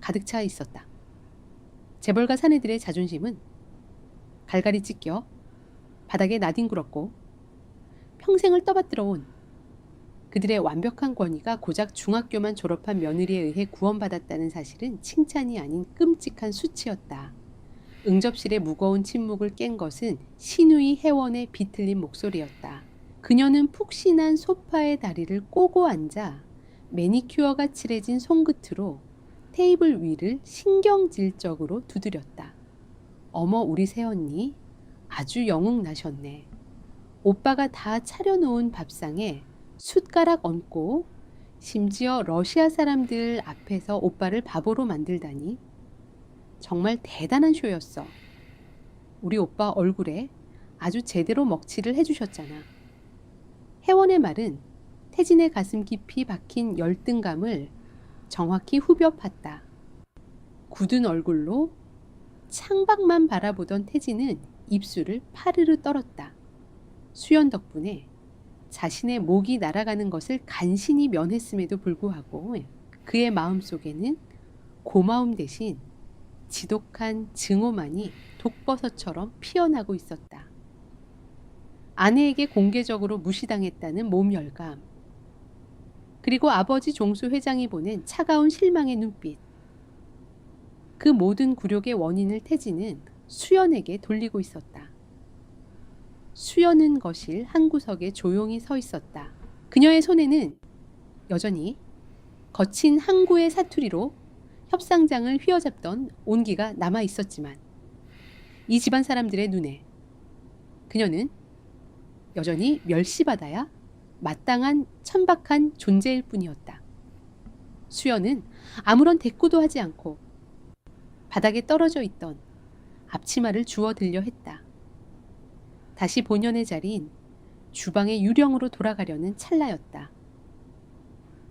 가득 차 있었다. 재벌가 사내들의 자존심은 갈갈이 찢겨 바닥에 나뒹굴었고 평생을 떠받들어온 그들의 완벽한 권위가 고작 중학교만 졸업한 며느리에 의해 구원받았다는 사실은 칭찬이 아닌 끔찍한 수치였다. 응접실의 무거운 침묵을 깬 것은 신우이 회원의 비틀린 목소리였다. 그녀는 푹신한 소파에 다리를 꼬고 앉아 매니큐어가 칠해진 손끝으로 테이블 위를 신경질적으로 두드렸다. 어머, 우리 새언니 아주 영웅나셨네. 오빠가 다 차려놓은 밥상에 숟가락 얹고 심지어 러시아 사람들 앞에서 오빠를 바보로 만들다니. 정말 대단한 쇼였어. 우리 오빠 얼굴에 아주 제대로 먹칠을 해주셨잖아. 혜원의 말은 태진의 가슴 깊이 박힌 열등감을 정확히 후벼 팠다. 굳은 얼굴로 창밖만 바라보던 태진은 입술을 파르르 떨었다. 수연 덕분에 자신의 목이 날아가는 것을 간신히 면했음에도 불구하고 그의 마음속에는 고마움 대신 지독한 증오만이 독버섯처럼 피어나고 있었다. 아내에게 공개적으로 무시당했다는 모멸감, 그리고 아버지 종수 회장이 보낸 차가운 실망의 눈빛, 그 모든 굴욕의 원인을 태진은 수연에게 돌리고 있었다. 수연은 거실 한 구석에 조용히 서 있었다. 그녀의 손에는 여전히 거친 항구의 사투리로 협상장을 휘어잡던 온기가 남아 있었지만 이 집안 사람들의 눈에 그녀는 여전히 멸시받아야 마땅한 천박한 존재일 뿐이었다. 수연은 아무런 대꾸도 하지 않고 바닥에 떨어져 있던 앞치마를 주워 들려 했다. 다시 본연의 자리인 주방의 유령으로 돌아가려는 찰나였다.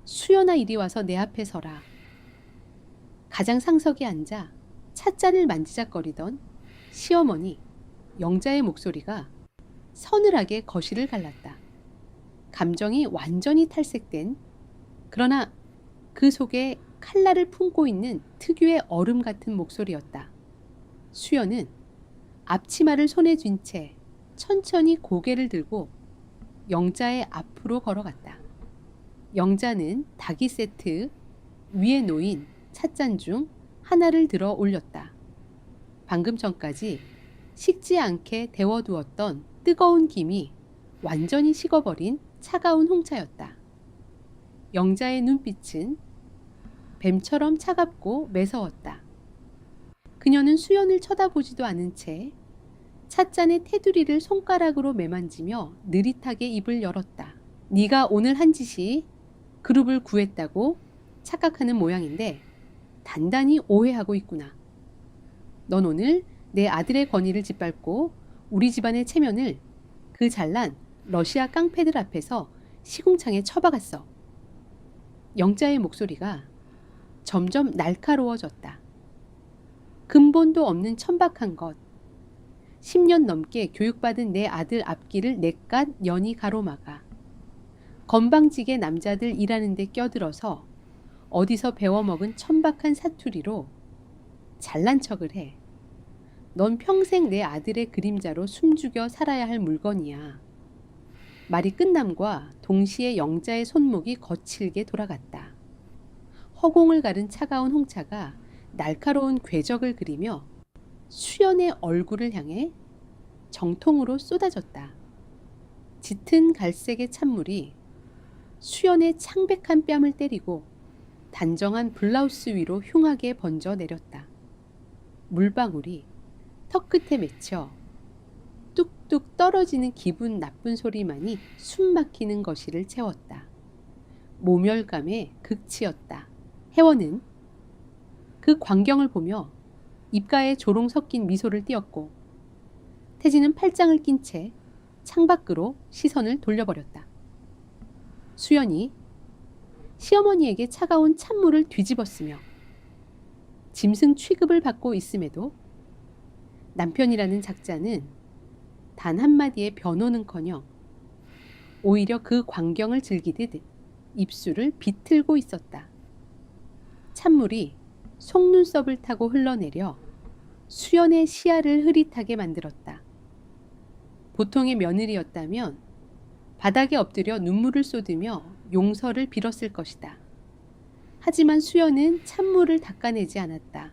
수연아, 이리 와서 내 앞에 서라. 가장 상석에 앉아 찻잔을 만지작거리던 시어머니 영자의 목소리가 서늘하게 거실을 갈랐다. 감정이 완전히 탈색된, 그러나 그 속에 칼날을 품고 있는 특유의 얼음 같은 목소리였다. 수연은 앞치마를 손에 쥔 채 천천히 고개를 들고 영자의 앞으로 걸어갔다. 영자는 닭이 세트 위에 놓인 찻잔 중 하나를 들어 올렸다. 방금 전까지 식지 않게 데워두었던 뜨거운 김이 완전히 식어버린 차가운 홍차였다. 영자의 눈빛은 뱀처럼 차갑고 매서웠다. 그녀는 수연을 쳐다보지도 않은 채 찻잔의 테두리를 손가락으로 매만지며 느릿하게 입을 열었다. 네가 오늘 한 짓이 그룹을 구했다고 착각하는 모양인데 단단히 오해하고 있구나. 넌 오늘 내 아들의 권위를 짓밟고 우리 집안의 체면을 그 잘난 러시아 깡패들 앞에서 시궁창에 처박았어. 영자의 목소리가 점점 날카로워졌다. 근본도 없는 천박한 것. 10년 넘게 교육받은 내 아들 앞길을 내깟 년이 가로막아. 건방지게 남자들 일하는 데 껴들어서 어디서 배워먹은 천박한 사투리로 잘난 척을 해. 넌 평생 내 아들의 그림자로 숨죽여 살아야 할 물건이야. 말이 끝남과 동시에 영자의 손목이 거칠게 돌아갔다. 허공을 가른 차가운 홍차가 날카로운 궤적을 그리며 수연의 얼굴을 향해 정통으로 쏟아졌다. 짙은 갈색의 찬물이 수연의 창백한 뺨을 때리고 단정한 블라우스 위로 흉하게 번져 내렸다. 물방울이 턱끝에 맺혀 뚝뚝 떨어지는 기분 나쁜 소리만이 숨 막히는 거실을 채웠다. 모멸감의 극치였다. 혜원은 그 광경을 보며 입가에 조롱 섞인 미소를 띄었고 태진은 팔짱을 낀 채 창밖으로 시선을 돌려버렸다. 수연이 시어머니에게 차가운 찬물을 뒤집었으며 짐승 취급을 받고 있음에도 남편이라는 작자는 단 한마디의 변호는커녕 오히려 그 광경을 즐기듯 입술을 비틀고 있었다. 찬물이 속눈썹을 타고 흘러내려 수연의 시야를 흐릿하게 만들었다. 보통의 며느리였다면 바닥에 엎드려 눈물을 쏟으며 용서를 빌었을 것이다. 하지만 수연은 찬물을 닦아내지 않았다.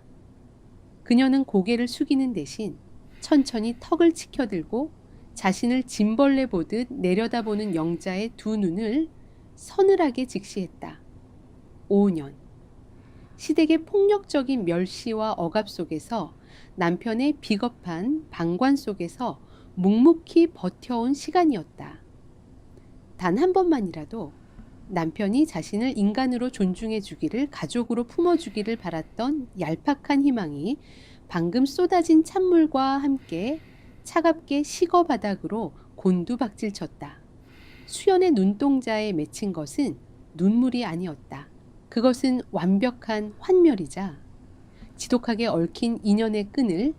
그녀는 고개를 숙이는 대신 천천히 턱을 치켜들고 자신을 짐벌레 보듯 내려다보는 영자의 두 눈을 서늘하게 직시했다. 5년. 시댁의 폭력적인 멸시와 억압 속에서 남편의 비겁한 방관 속에서 묵묵히 버텨온 시간이었다. 단 한 번만이라도 남편이 자신을 인간으로 존중해 주기를, 가족으로 품어주기를 바랐던 얄팍한 희망이 방금 쏟아진 찬물과 함께 차갑게 식어 바닥으로 곤두박질쳤다. 수연의 눈동자에 맺힌 것은 눈물이 아니었다. 그것은 완벽한 환멸이자 지독하게 얽힌 인연의 끈을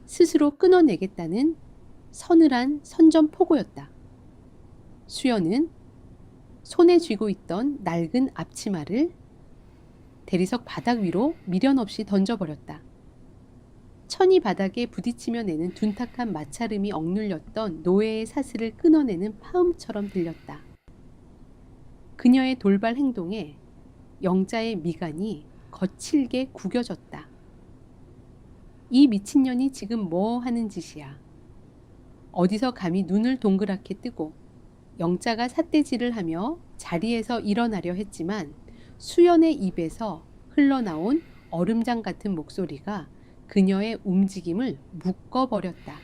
스스로 끊어내겠다는 서늘한 선전포고였다. 수연은 손에 쥐고 있던 낡은 앞치마를 대리석 바닥 위로 미련 없이 던져버렸다. 천이 바닥에 부딪히며 내는 둔탁한 마찰음이 억눌렸던 노예의 사슬을 끊어내는 파음처럼 들렸다. 그녀의 돌발 행동에 영자의 미간이 거칠게 구겨졌다. 이 미친년이 지금 뭐 하는 짓이야. 어디서 감히 눈을 동그랗게 뜨고. 영자가 삿대질을 하며 자리에서 일어나려 했지만 수연의 입에서 흘러나온 얼음장 같은 목소리가 그녀의 움직임을 묶어버렸다.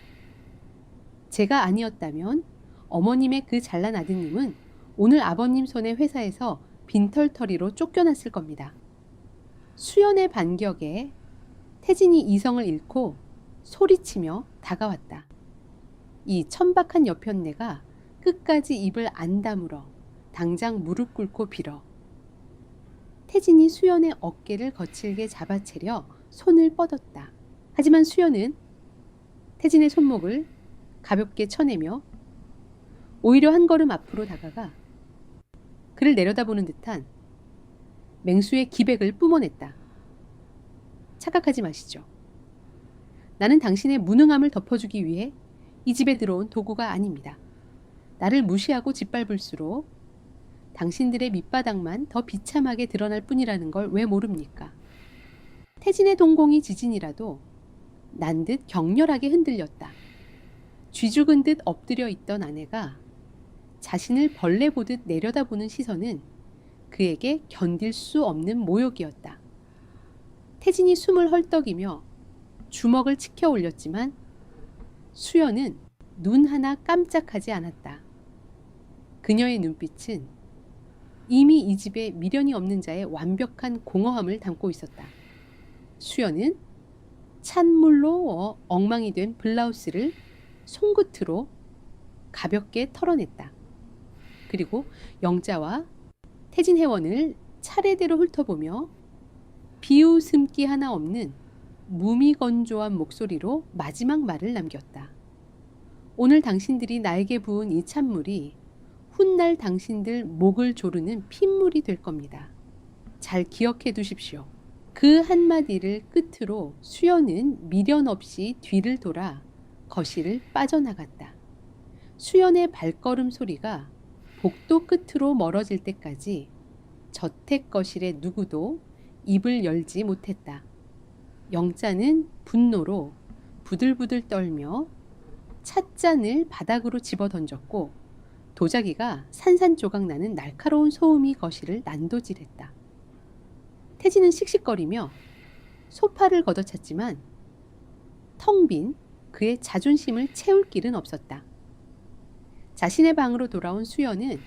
제가 아니었다면 어머님의 그 잘난 아드님은 오늘 아버님 손의 회사에서 빈털터리로 쫓겨났을 겁니다. 수연의 반격에 태진이 이성을 잃고 소리치며 다가왔다. 이 천박한 여편네가 끝까지 입을 안 다물어 당장 무릎 꿇고 빌어. 태진이 수연의 어깨를 거칠게 잡아채려 손을 뻗었다. 하지만 수연은 태진의 손목을 가볍게 쳐내며 오히려 한 걸음 앞으로 다가가 그를 내려다보는 듯한 맹수의 기백을 뿜어냈다. 착각하지 마시죠. 나는 당신의 무능함을 덮어주기 위해 이 집에 들어온 도구가 아닙니다. 나를 무시하고 짓밟을수록 당신들의 밑바닥만 더 비참하게 드러날 뿐이라는 걸 왜 모릅니까? 태진의 동공이 지진이라도 난 듯 격렬하게 흔들렸다. 쥐죽은 듯 엎드려 있던 아내가 자신을 벌레 보듯 내려다보는 시선은 그에게 견딜 수 없는 모욕이었다. 태진이 숨을 헐떡이며 주먹을 치켜 올렸지만 수연은 눈 하나 깜짝하지 않았다. 그녀의 눈빛은 이미 이 집에 미련이 없는 자의 완벽한 공허함을 담고 있었다. 수연은 찬물로 엉망이 된 블라우스를 손끝으로 가볍게 털어냈다. 그리고 영자와 태진 회원을 차례대로 훑어보며 비웃음기 하나 없는 무미건조한 목소리로 마지막 말을 남겼다. 오늘 당신들이 나에게 부은 이 찬물이 훗날 당신들 목을 조르는 핏물이 될 겁니다. 잘 기억해 두십시오. 그 한마디를 끝으로 수연은 미련 없이 뒤를 돌아 거실을 빠져나갔다. 수연의 발걸음 소리가 복도 끝으로 멀어질 때까지 저택 거실에 누구도 입을 열지 못했다. 영자는 분노로 부들부들 떨며 찻잔을 바닥으로 집어 던졌고 도자기가 산산조각 나는 날카로운 소음이 거실을 난도질했다. 태진은 씩씩거리며 소파를 걷어찼지만 텅 빈 그의 자존심을 채울 길은 없었다. 자신의 방으로 돌아온 수연은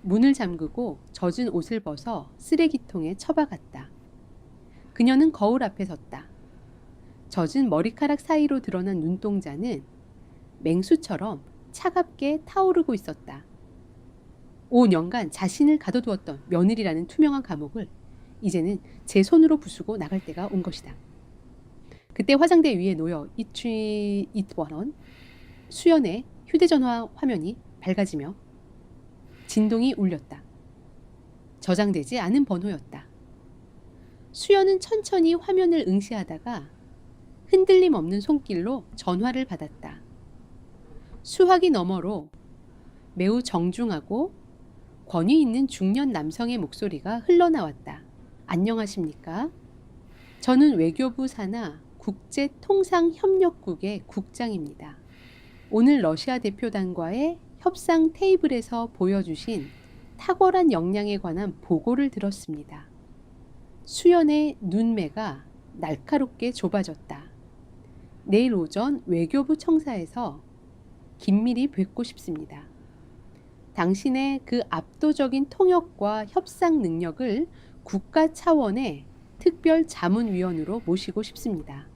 문을 잠그고 젖은 옷을 벗어 쓰레기통에 처박았다. 그녀는 거울 앞에 섰다. 젖은 머리카락 사이로 드러난 눈동자는 맹수처럼 차갑게 타오르고 있었다. 5년간 자신을 가둬두었던 며느리라는 투명한 감옥을 이제는 제 손으로 부수고 나갈 때가 온 것이다. 그때 화장대 위에 놓여 it원원 수연의 휴대전화 화면이 밝아지며 진동이 울렸다. 저장되지 않은 번호였다. 수연은 천천히 화면을 응시하다가 흔들림 없는 손길로 전화를 받았다. 수화기 너머로 매우 정중하고 권위 있는 중년 남성의 목소리가 흘러나왔다. 안녕하십니까? 저는 외교부 산하 국제통상협력국의 국장입니다. 오늘 러시아 대표단과의 협상 테이블에서 보여주신 탁월한 역량에 관한 보고를 들었습니다. 수연의 눈매가 날카롭게 좁아졌다. 내일 오전 외교부 청사에서 긴밀히 뵙고 싶습니다. 당신의 그 압도적인 통역과 협상 능력을 국가 차원의 특별 자문위원으로 모시고 싶습니다.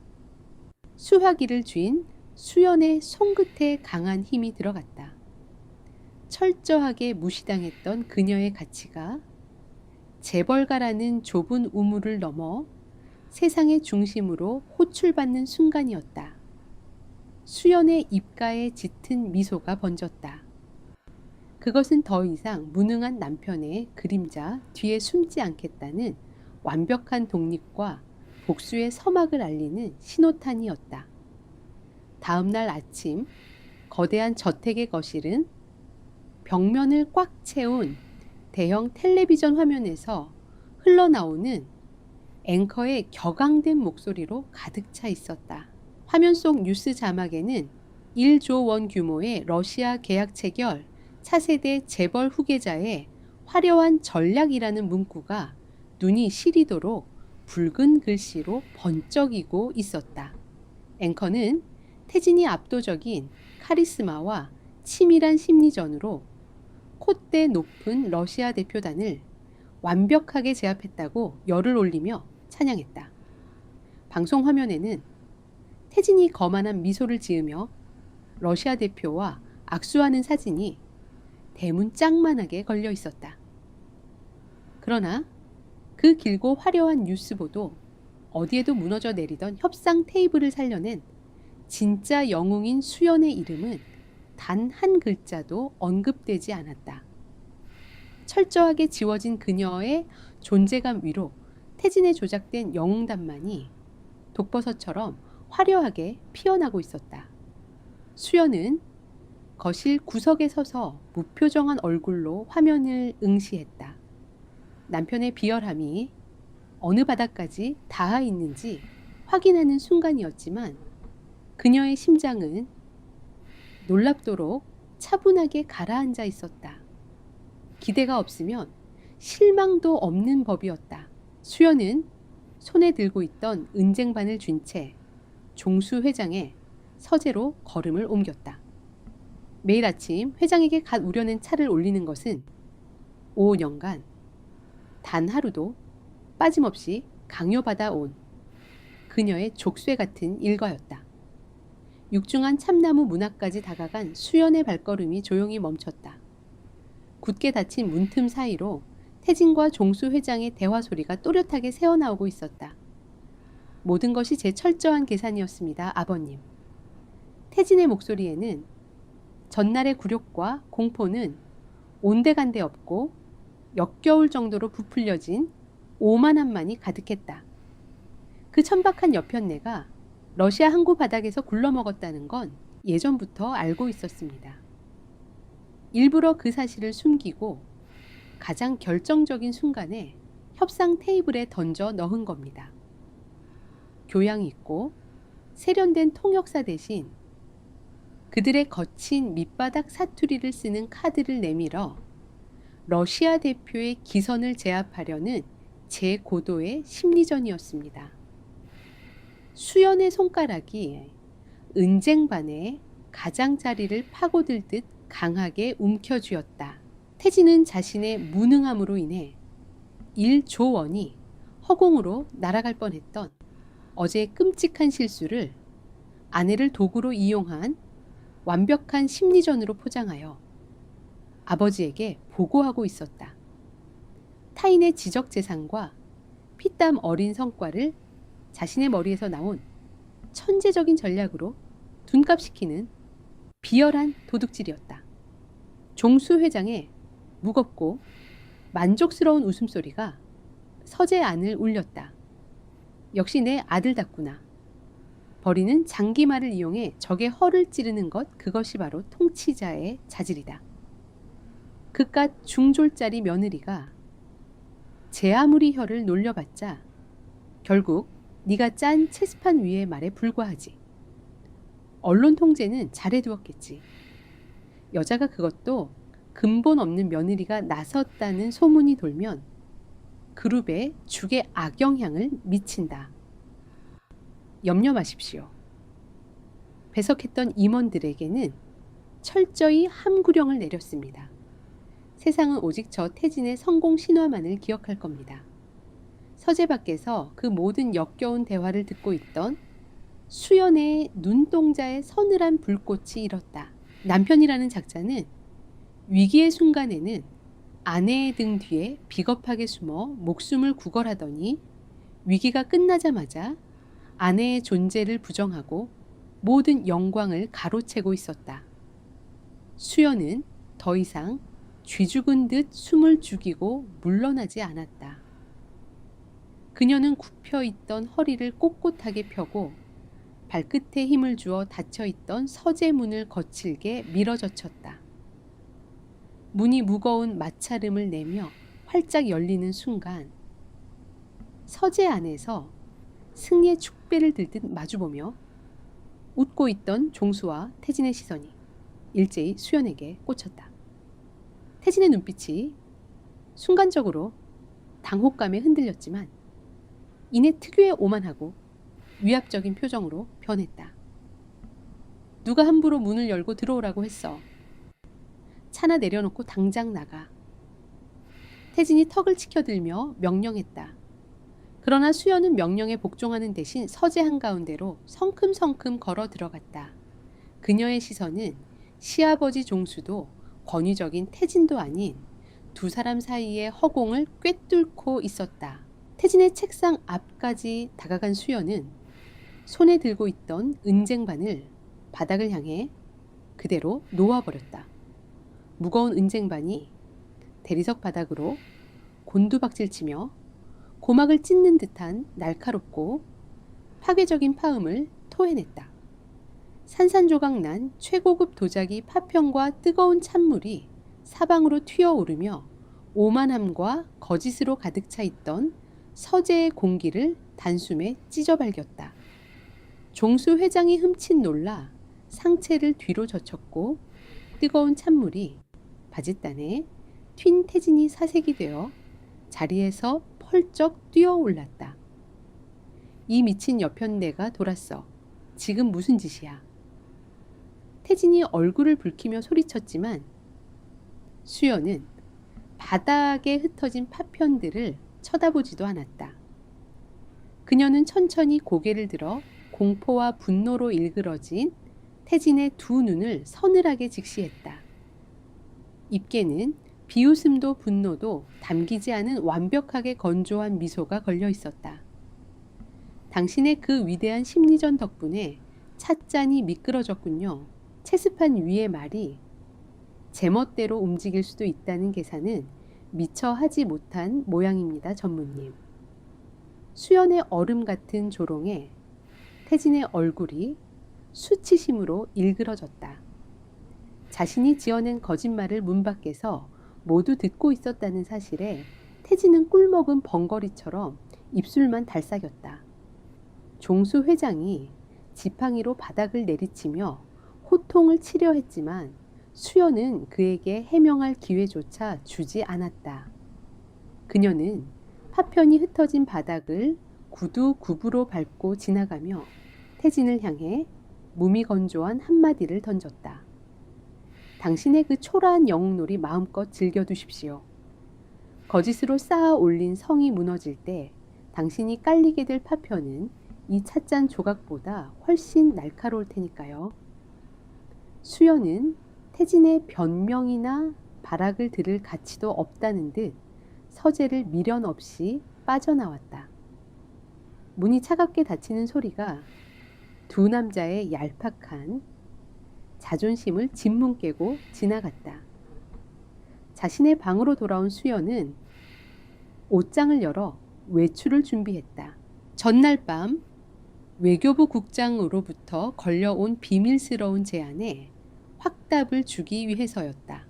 수화기를 쥔 수연의 손끝에 강한 힘이 들어갔다. 철저하게 무시당했던 그녀의 가치가 재벌가라는 좁은 우물을 넘어 세상의 중심으로 호출받는 순간이었다. 수연의 입가에 짙은 미소가 번졌다. 그것은 더 이상 무능한 남편의 그림자 뒤에 숨지 않겠다는 완벽한 독립과 복수의 서막을 알리는 신호탄이었다. 다음 날 아침 거대한 저택의 거실은 벽면을 꽉 채운 대형 텔레비전 화면에서 흘러나오는 앵커의 격앙된 목소리로 가득 차 있었다. 화면 속 뉴스 자막에는 1조 원 규모의 러시아 계약 체결 차세대 재벌 후계자의 화려한 전략이라는 문구가 눈이 시리도록 붉은 글씨로 번쩍이고 있었다. 앵커는 태진이 압도적인 카리스마와 치밀한 심리전으로 콧대 높은 러시아 대표단을 완벽하게 제압했다고 열을 올리며 찬양했다. 방송 화면에는 태진이 거만한 미소를 지으며 러시아 대표와 악수하는 사진이 대문짝만하게 걸려 있었다. 그러나 그 길고 화려한 뉴스보도 어디에도 무너져 내리던 협상 테이블을 살려낸 진짜 영웅인 수연의 이름은 단 한 글자도 언급되지 않았다. 철저하게 지워진 그녀의 존재감 위로 태진의 조작된 영웅담만이 독버섯처럼 화려하게 피어나고 있었다. 수연은 거실 구석에 서서 무표정한 얼굴로 화면을 응시했다. 남편의 비열함이 어느 바닥까지 닿아 있는지 확인하는 순간이었지만 그녀의 심장은 놀랍도록 차분하게 가라앉아 있었다. 기대가 없으면 실망도 없는 법이었다. 수연은 손에 들고 있던 은쟁반을 쥔 채 종수 회장의 서재로 걸음을 옮겼다. 매일 아침 회장에게 갓 우려낸 차를 올리는 것은 5년간 단 하루도 빠짐없이 강요받아 온 그녀의 족쇄 같은 일과였다. 육중한 참나무 문 앞까지 다가간 수연의 발걸음이 조용히 멈췄다. 굳게 닫힌 문틈 사이로 태진과 종수 회장의 대화 소리가 또렷하게 새어나오고 있었다. 모든 것이 제 철저한 계산이었습니다, 아버님. 태진의 목소리에는 전날의 굴욕과 공포는 온데간데 없고 역겨울 정도로 부풀려진 오만함만이 가득했다. 그 천박한 여편네가 러시아 항구 바닥에서 굴러먹었다는 건 예전부터 알고 있었습니다. 일부러 그 사실을 숨기고 가장 결정적인 순간에 협상 테이블에 던져 넣은 겁니다. 교양 있고 세련된 통역사 대신 그들의 거친 밑바닥 사투리를 쓰는 카드를 내밀어 러시아 대표의 기선을 제압하려는 제 고도의 심리전이었습니다. 수연의 손가락이 은쟁반의 가장자리를 파고들 듯 강하게 움켜쥐었다. 태진은 자신의 무능함으로 인해 1조 원이 허공으로 날아갈 뻔했던 어제의 끔찍한 실수를 아내를 도구로 이용한 완벽한 심리전으로 포장하여 아버지에게 보고하고 있었다. 타인의 지적재산과 피땀 어린 성과를 자신의 머리에서 나온 천재적인 전략으로 둔갑시키는 비열한 도둑질이었다. 종수 회장의 무겁고 만족스러운 웃음소리가 서재 안을 울렸다. 역시 내 아들답구나. 버리는 장기말을 이용해 적의 허를 찌르는 것, 그것이 바로 통치자의 자질이다. 그깟 중졸짜리 며느리가 제 아무리 혀를 놀려봤자 결국 네가 짠 체스판 위의 말에 불과하지. 언론 통제는 잘해두었겠지. 여자가 그것도 근본 없는 며느리가 나섰다는 소문이 돌면 그룹에 죽의 악영향을 미친다. 염려 마십시오. 배석했던 임원들에게는 철저히 함구령을 내렸습니다. 세상은 오직 저 태진의 성공 신화만을 기억할 겁니다. 서재 밖에서 그 모든 역겨운 대화를 듣고 있던 수연의 눈동자에 서늘한 불꽃이 일었다. 남편이라는 작자는 위기의 순간에는 아내의 등 뒤에 비겁하게 숨어 목숨을 구걸하더니 위기가 끝나자마자 아내의 존재를 부정하고 모든 영광을 가로채고 있었다. 수연은 더 이상 쥐 죽은 듯 숨을 죽이고 물러나지 않았다. 그녀는 굽혀있던 허리를 꼿꼿하게 펴고 발끝에 힘을 주어 닫혀있던 서재 문을 거칠게 밀어젖혔다. 문이 무거운 마찰음을 내며 활짝 열리는 순간 서재 안에서 승리의 축배를 들듯 마주보며 웃고 있던 종수와 태진의 시선이 일제히 수연에게 꽂혔다. 태진의 눈빛이 순간적으로 당혹감에 흔들렸지만 이내 특유의 오만하고 위압적인 표정으로 변했다. 누가 함부로 문을 열고 들어오라고 했어. 차나 내려놓고 당장 나가. 태진이 턱을 치켜들며 명령했다. 그러나 수연은 명령에 복종하는 대신 서재 한가운데로 성큼성큼 걸어 들어갔다. 그녀의 시선은 시아버지 종수도 권위적인 태진도 아닌 두 사람 사이의 허공을 꿰뚫고 있었다. 태진의 책상 앞까지 다가간 수연은 손에 들고 있던 은쟁반을 바닥을 향해 그대로 놓아버렸다. 무거운 은쟁반이 대리석 바닥으로 곤두박질치며 고막을 찢는 듯한 날카롭고 파괴적인 파음을 토해냈다. 산산조각 난 최고급 도자기 파편과 뜨거운 찬물이 사방으로 튀어오르며 오만함과 거짓으로 가득 차 있던 서재의 공기를 단숨에 찢어발겼다. 종수 회장이 흠칫 놀라 상체를 뒤로 젖혔고 뜨거운 찬물이 바짓단에 튄 태진이 사색이 되어 자리에서 펄쩍 뛰어올랐다. 이 미친 여편네가 돌았어. 지금 무슨 짓이야? 태진이 얼굴을 붉히며 소리쳤지만 수연은 바닥에 흩어진 파편들을 쳐다보지도 않았다. 그녀는 천천히 고개를 들어 공포와 분노로 일그러진 태진의 두 눈을 서늘하게 직시했다. 입계는 비웃음도 분노도 담기지 않은 완벽하게 건조한 미소가 걸려 있었다. 당신의 그 위대한 심리전 덕분에 찻잔이 미끄러졌군요. 체스판 위의 말이 제멋대로 움직일 수도 있다는 계산은 미처 하지 못한 모양입니다, 전무님. 수연의 얼음 같은 조롱에 태진의 얼굴이 수치심으로 일그러졌다. 자신이 지어낸 거짓말을 문 밖에서 모두 듣고 있었다는 사실에 태진은 꿀먹은 벙거리처럼 입술만 달싹였다. 종수 회장이 지팡이로 바닥을 내리치며 호통을 치려 했지만 수연은 그에게 해명할 기회조차 주지 않았다. 그녀는 파편이 흩어진 바닥을 구두 굽으로 밟고 지나가며 태진을 향해 무미건조한 한마디를 던졌다. 당신의 그 초라한 영웅놀이 마음껏 즐겨두십시오. 거짓으로 쌓아 올린 성이 무너질 때 당신이 깔리게 될 파편은 이 찻잔 조각보다 훨씬 날카로울 테니까요. 수연은 태진의 변명이나 발악을 들을 가치도 없다는 듯 서재를 미련 없이 빠져나왔다. 문이 차갑게 닫히는 소리가 두 남자의 얄팍한 자존심을 진문 깨고 지나갔다. 자신의 방으로 돌아온 수연은 옷장을 열어 외출을 준비했다. 전날 밤 외교부 국장으로부터 걸려온 비밀스러운 제안에 확답을 주기 위해서였다.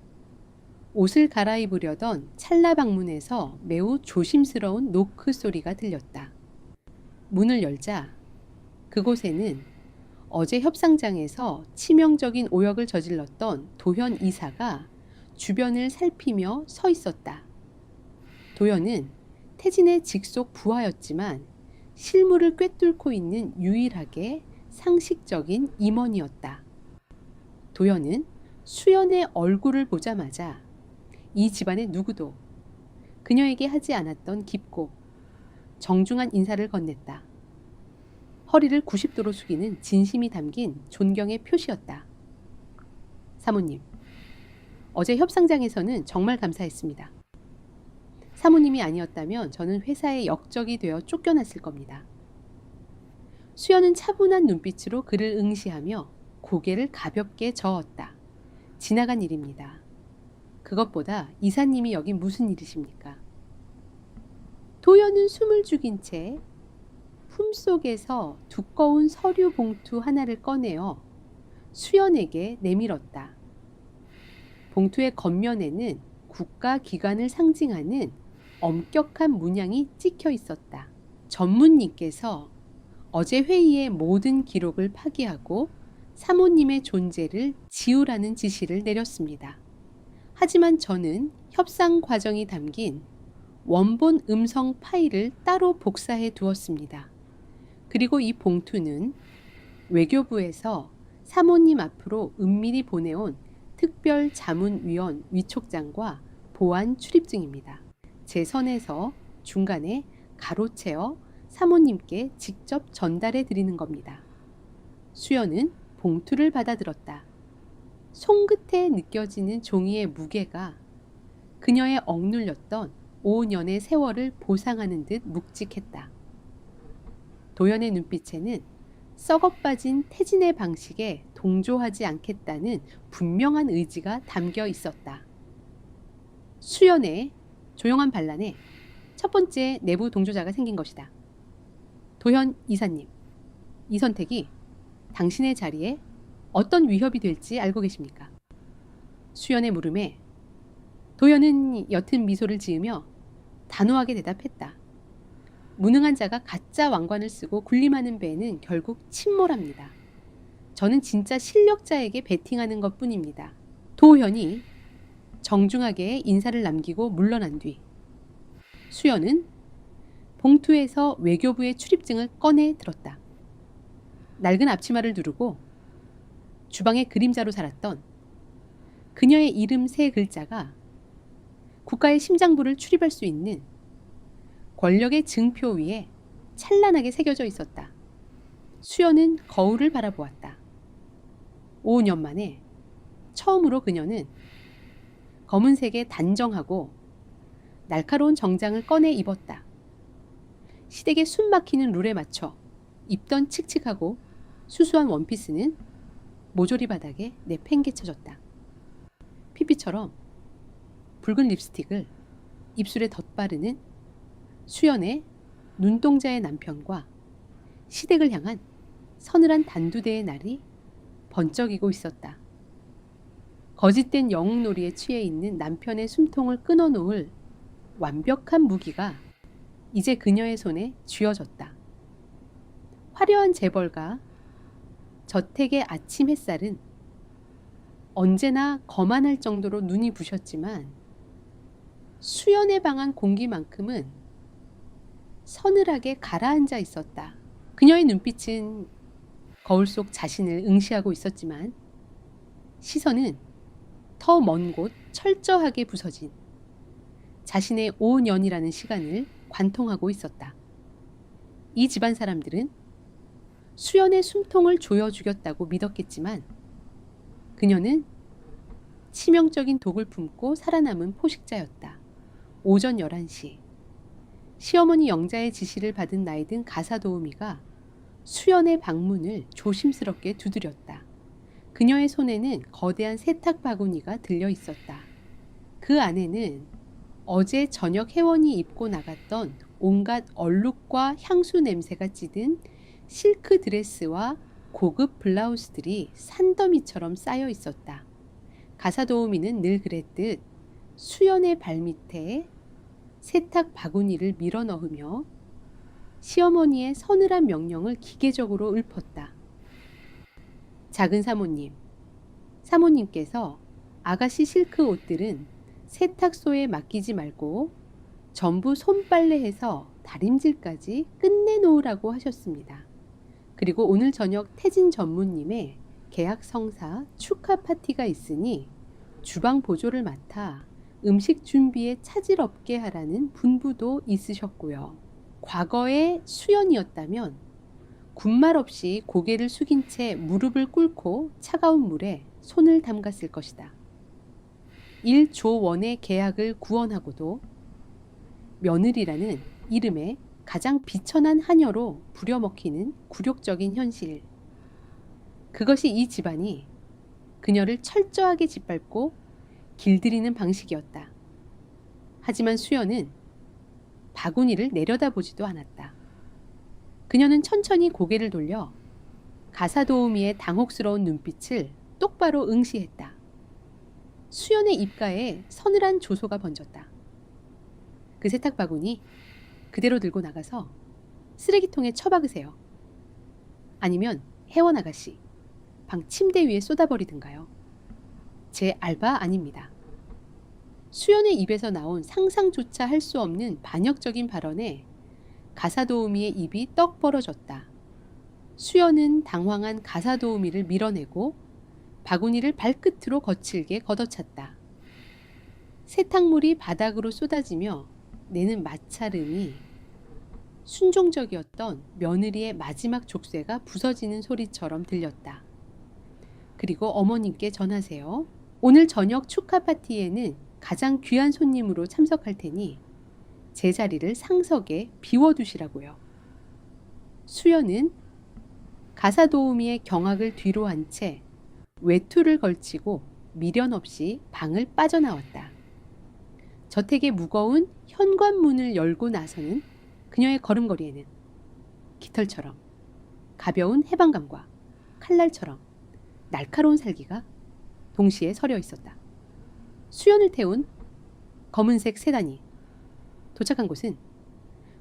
옷을 갈아입으려던 찰나 방문에서 매우 조심스러운 노크 소리가 들렸다. 문을 열자 그곳에는 어제 협상장에서 치명적인 오역을 저질렀던 도현 이사가 주변을 살피며 서 있었다. 도현은 태진의 직속 부하였지만 실무를 꿰뚫고 있는 유일하게 상식적인 임원이었다. 도현은 수연의 얼굴을 보자마자 이 집안의 누구도 그녀에게 하지 않았던 깊고 정중한 인사를 건넸다. 허리를 90도로 숙이는 진심이 담긴 존경의 표시였다. 사모님, 어제 협상장에서는 정말 감사했습니다. 사모님이 아니었다면 저는 회사에 역적이 되어 쫓겨났을 겁니다. 수연은 차분한 눈빛으로 그를 응시하며 고개를 가볍게 저었다. 지나간 일입니다. 그것보다 이사님이 여기 무슨 일이십니까? 도연은 숨을 죽인 채 품속에서 두꺼운 서류 봉투 하나를 꺼내어 수연에게 내밀었다. 봉투의 겉면에는 국가기관을 상징하는 엄격한 문양이 찍혀 있었다. 전무님께서 어제 회의의 모든 기록을 파기하고 사모님의 존재를 지우라는 지시를 내렸습니다. 하지만 저는 협상 과정이 담긴 원본 음성 파일을 따로 복사해 두었습니다. 그리고 이 봉투는 외교부에서 사모님 앞으로 은밀히 보내온 특별자문위원 위촉장과 보안 출입증입니다. 제 선에서 중간에 가로채어 사모님께 직접 전달해 드리는 겁니다. 수연은 봉투를 받아들었다. 손끝에 느껴지는 종이의 무게가 그녀의 억눌렸던 5년의 세월을 보상하는 듯 묵직했다. 도연의 눈빛에는 썩어빠진 태진의 방식에 동조하지 않겠다는 분명한 의지가 담겨 있었다. 수연의 조용한 반란에 첫 번째 내부 동조자가 생긴 것이다. 도현 이사님, 이 선택이 당신의 자리에 어떤 위협이 될지 알고 계십니까? 수연의 물음에 도현은 옅은 미소를 지으며 단호하게 대답했다. 무능한 자가 가짜 왕관을 쓰고 군림하는 배는 결국 침몰합니다. 저는 진짜 실력자에게 베팅하는 것뿐입니다. 도현이 정중하게 인사를 남기고 물러난 뒤 수연은 봉투에서 외교부의 출입증을 꺼내 들었다. 낡은 앞치마를 두르고 주방의 그림자로 살았던 그녀의 이름 3글자가 국가의 심장부를 출입할 수 있는 권력의 증표 위에 찬란하게 새겨져 있었다. 수연은 거울을 바라보았다. 5년 만에 처음으로 그녀는 검은색의 단정하고 날카로운 정장을 꺼내 입었다. 시댁의 숨막히는 룰에 맞춰 입던 칙칙하고 수수한 원피스는 모조리 바닥에 내팽개쳐졌다. 피피처럼 붉은 립스틱을 입술에 덧바르는 수연의 눈동자의 남편과 시댁을 향한 서늘한 단두대의 날이 번쩍이고 있었다. 거짓된 영웅놀이에 취해 있는 남편의 숨통을 끊어놓을 완벽한 무기가 이제 그녀의 손에 쥐어졌다. 화려한 재벌가 저택의 아침 햇살은 언제나 거만할 정도로 눈이 부셨지만 수연의 방안 공기만큼은 서늘하게 가라앉아 있었다. 그녀의 눈빛은 거울 속 자신을 응시하고 있었지만 시선은 더 먼 곳 철저하게 부서진 자신의 5년이라는 시간을 관통하고 있었다. 이 집안 사람들은 수연의 숨통을 조여 죽였다고 믿었겠지만 그녀는 치명적인 독을 품고 살아남은 포식자였다. 오전 11시 시어머니 영자의 지시를 받은 나이 든 가사도우미가 수연의 방문을 조심스럽게 두드렸다. 그녀의 손에는 거대한 세탁 바구니가 들려 있었다. 그 안에는 어제 저녁 혜원이 입고 나갔던 온갖 얼룩과 향수 냄새가 찌든 실크 드레스와 고급 블라우스들이 산더미처럼 쌓여 있었다. 가사도우미는 늘 그랬듯 수연의 발밑에 세탁 바구니를 밀어 넣으며 시어머니의 서늘한 명령을 기계적으로 읊었다. 작은 사모님, 사모님께서 아가씨 실크 옷들은 세탁소에 맡기지 말고 전부 손빨래해서 다림질까지 끝내놓으라고 하셨습니다. 그리고 오늘 저녁 태진 전무님의 계약 성사 축하 파티가 있으니 주방 보조를 맡아 음식 준비에 차질 없게 하라는 분부도 있으셨고요. 과거의 수연이었다면 군말 없이 고개를 숙인 채 무릎을 꿇고 차가운 물에 손을 담갔을 것이다. 1조 원의 계약을 구원하고도 며느리라는 이름에 가장 비천한 하녀로 부려먹히는 굴욕적인 현실. 그것이 이 집안이 그녀를 철저하게 짓밟고 길들이는 방식이었다. 하지만 수연은 바구니를 내려다보지도 않았다. 그녀는 천천히 고개를 돌려 가사도우미의 당혹스러운 눈빛을 똑바로 응시했다. 수연의 입가에 서늘한 조소가 번졌다. 그 세탁 바구니 그대로 들고 나가서 쓰레기통에 처박으세요. 아니면 혜원 아가씨 방 침대 위에 쏟아버리든가요. 제 알바 아닙니다. 수연의 입에서 나온 상상조차 할 수 없는 반역적인 발언에 가사도우미의 입이 떡 벌어졌다. 수연은 당황한 가사도우미를 밀어내고 바구니를 발끝으로 거칠게 걷어찼다. 세탁물이 바닥으로 쏟아지며 내는 마찰음이 순종적이었던 며느리의 마지막 족쇄가 부서지는 소리처럼 들렸다. 그리고 어머님께 전하세요. 오늘 저녁 축하 파티에는 가장 귀한 손님으로 참석할 테니 제 자리를 상석에 비워두시라고요. 수연은 가사도우미의 경악을 뒤로 한 채 외투를 걸치고 미련 없이 방을 빠져나왔다. 저택의 무거운 현관문을 열고 나서는 그녀의 걸음걸이에는 깃털처럼 가벼운 해방감과 칼날처럼 날카로운 살기가 동시에 서려 있었다. 수연을 태운 검은색 세단이 도착한 곳은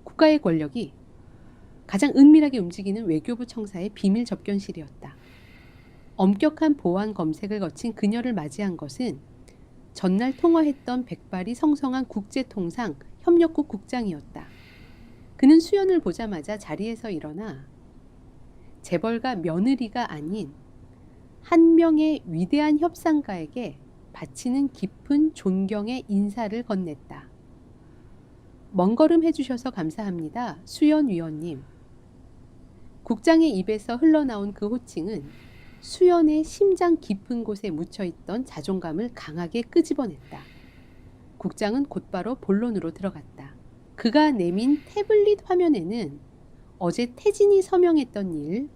국가의 권력이 가장 은밀하게 움직이는 외교부 청사의 비밀 접견실이었다. 엄격한 보안 검색을 거친 그녀를 맞이한 것은 전날 통화했던 백발이 성성한 국제통상 협력국 국장이었다. 그는 수연을 보자마자 자리에서 일어나 재벌가 며느리가 아닌 한 명의 위대한 협상가에게 바치는 깊은 존경의 인사를 건넸다. 먼 걸음 해주셔서 감사합니다. 수연 위원님. 국장의 입에서 흘러나온 그 호칭은 수연의 심장 깊은 곳에 묻혀있던 자존감을 강하게 끄집어냈다. 국장은 곧바로 본론으로 들어갔다. 그가 내민 태블릿 화면에는 어제 태진이 서명했던 일,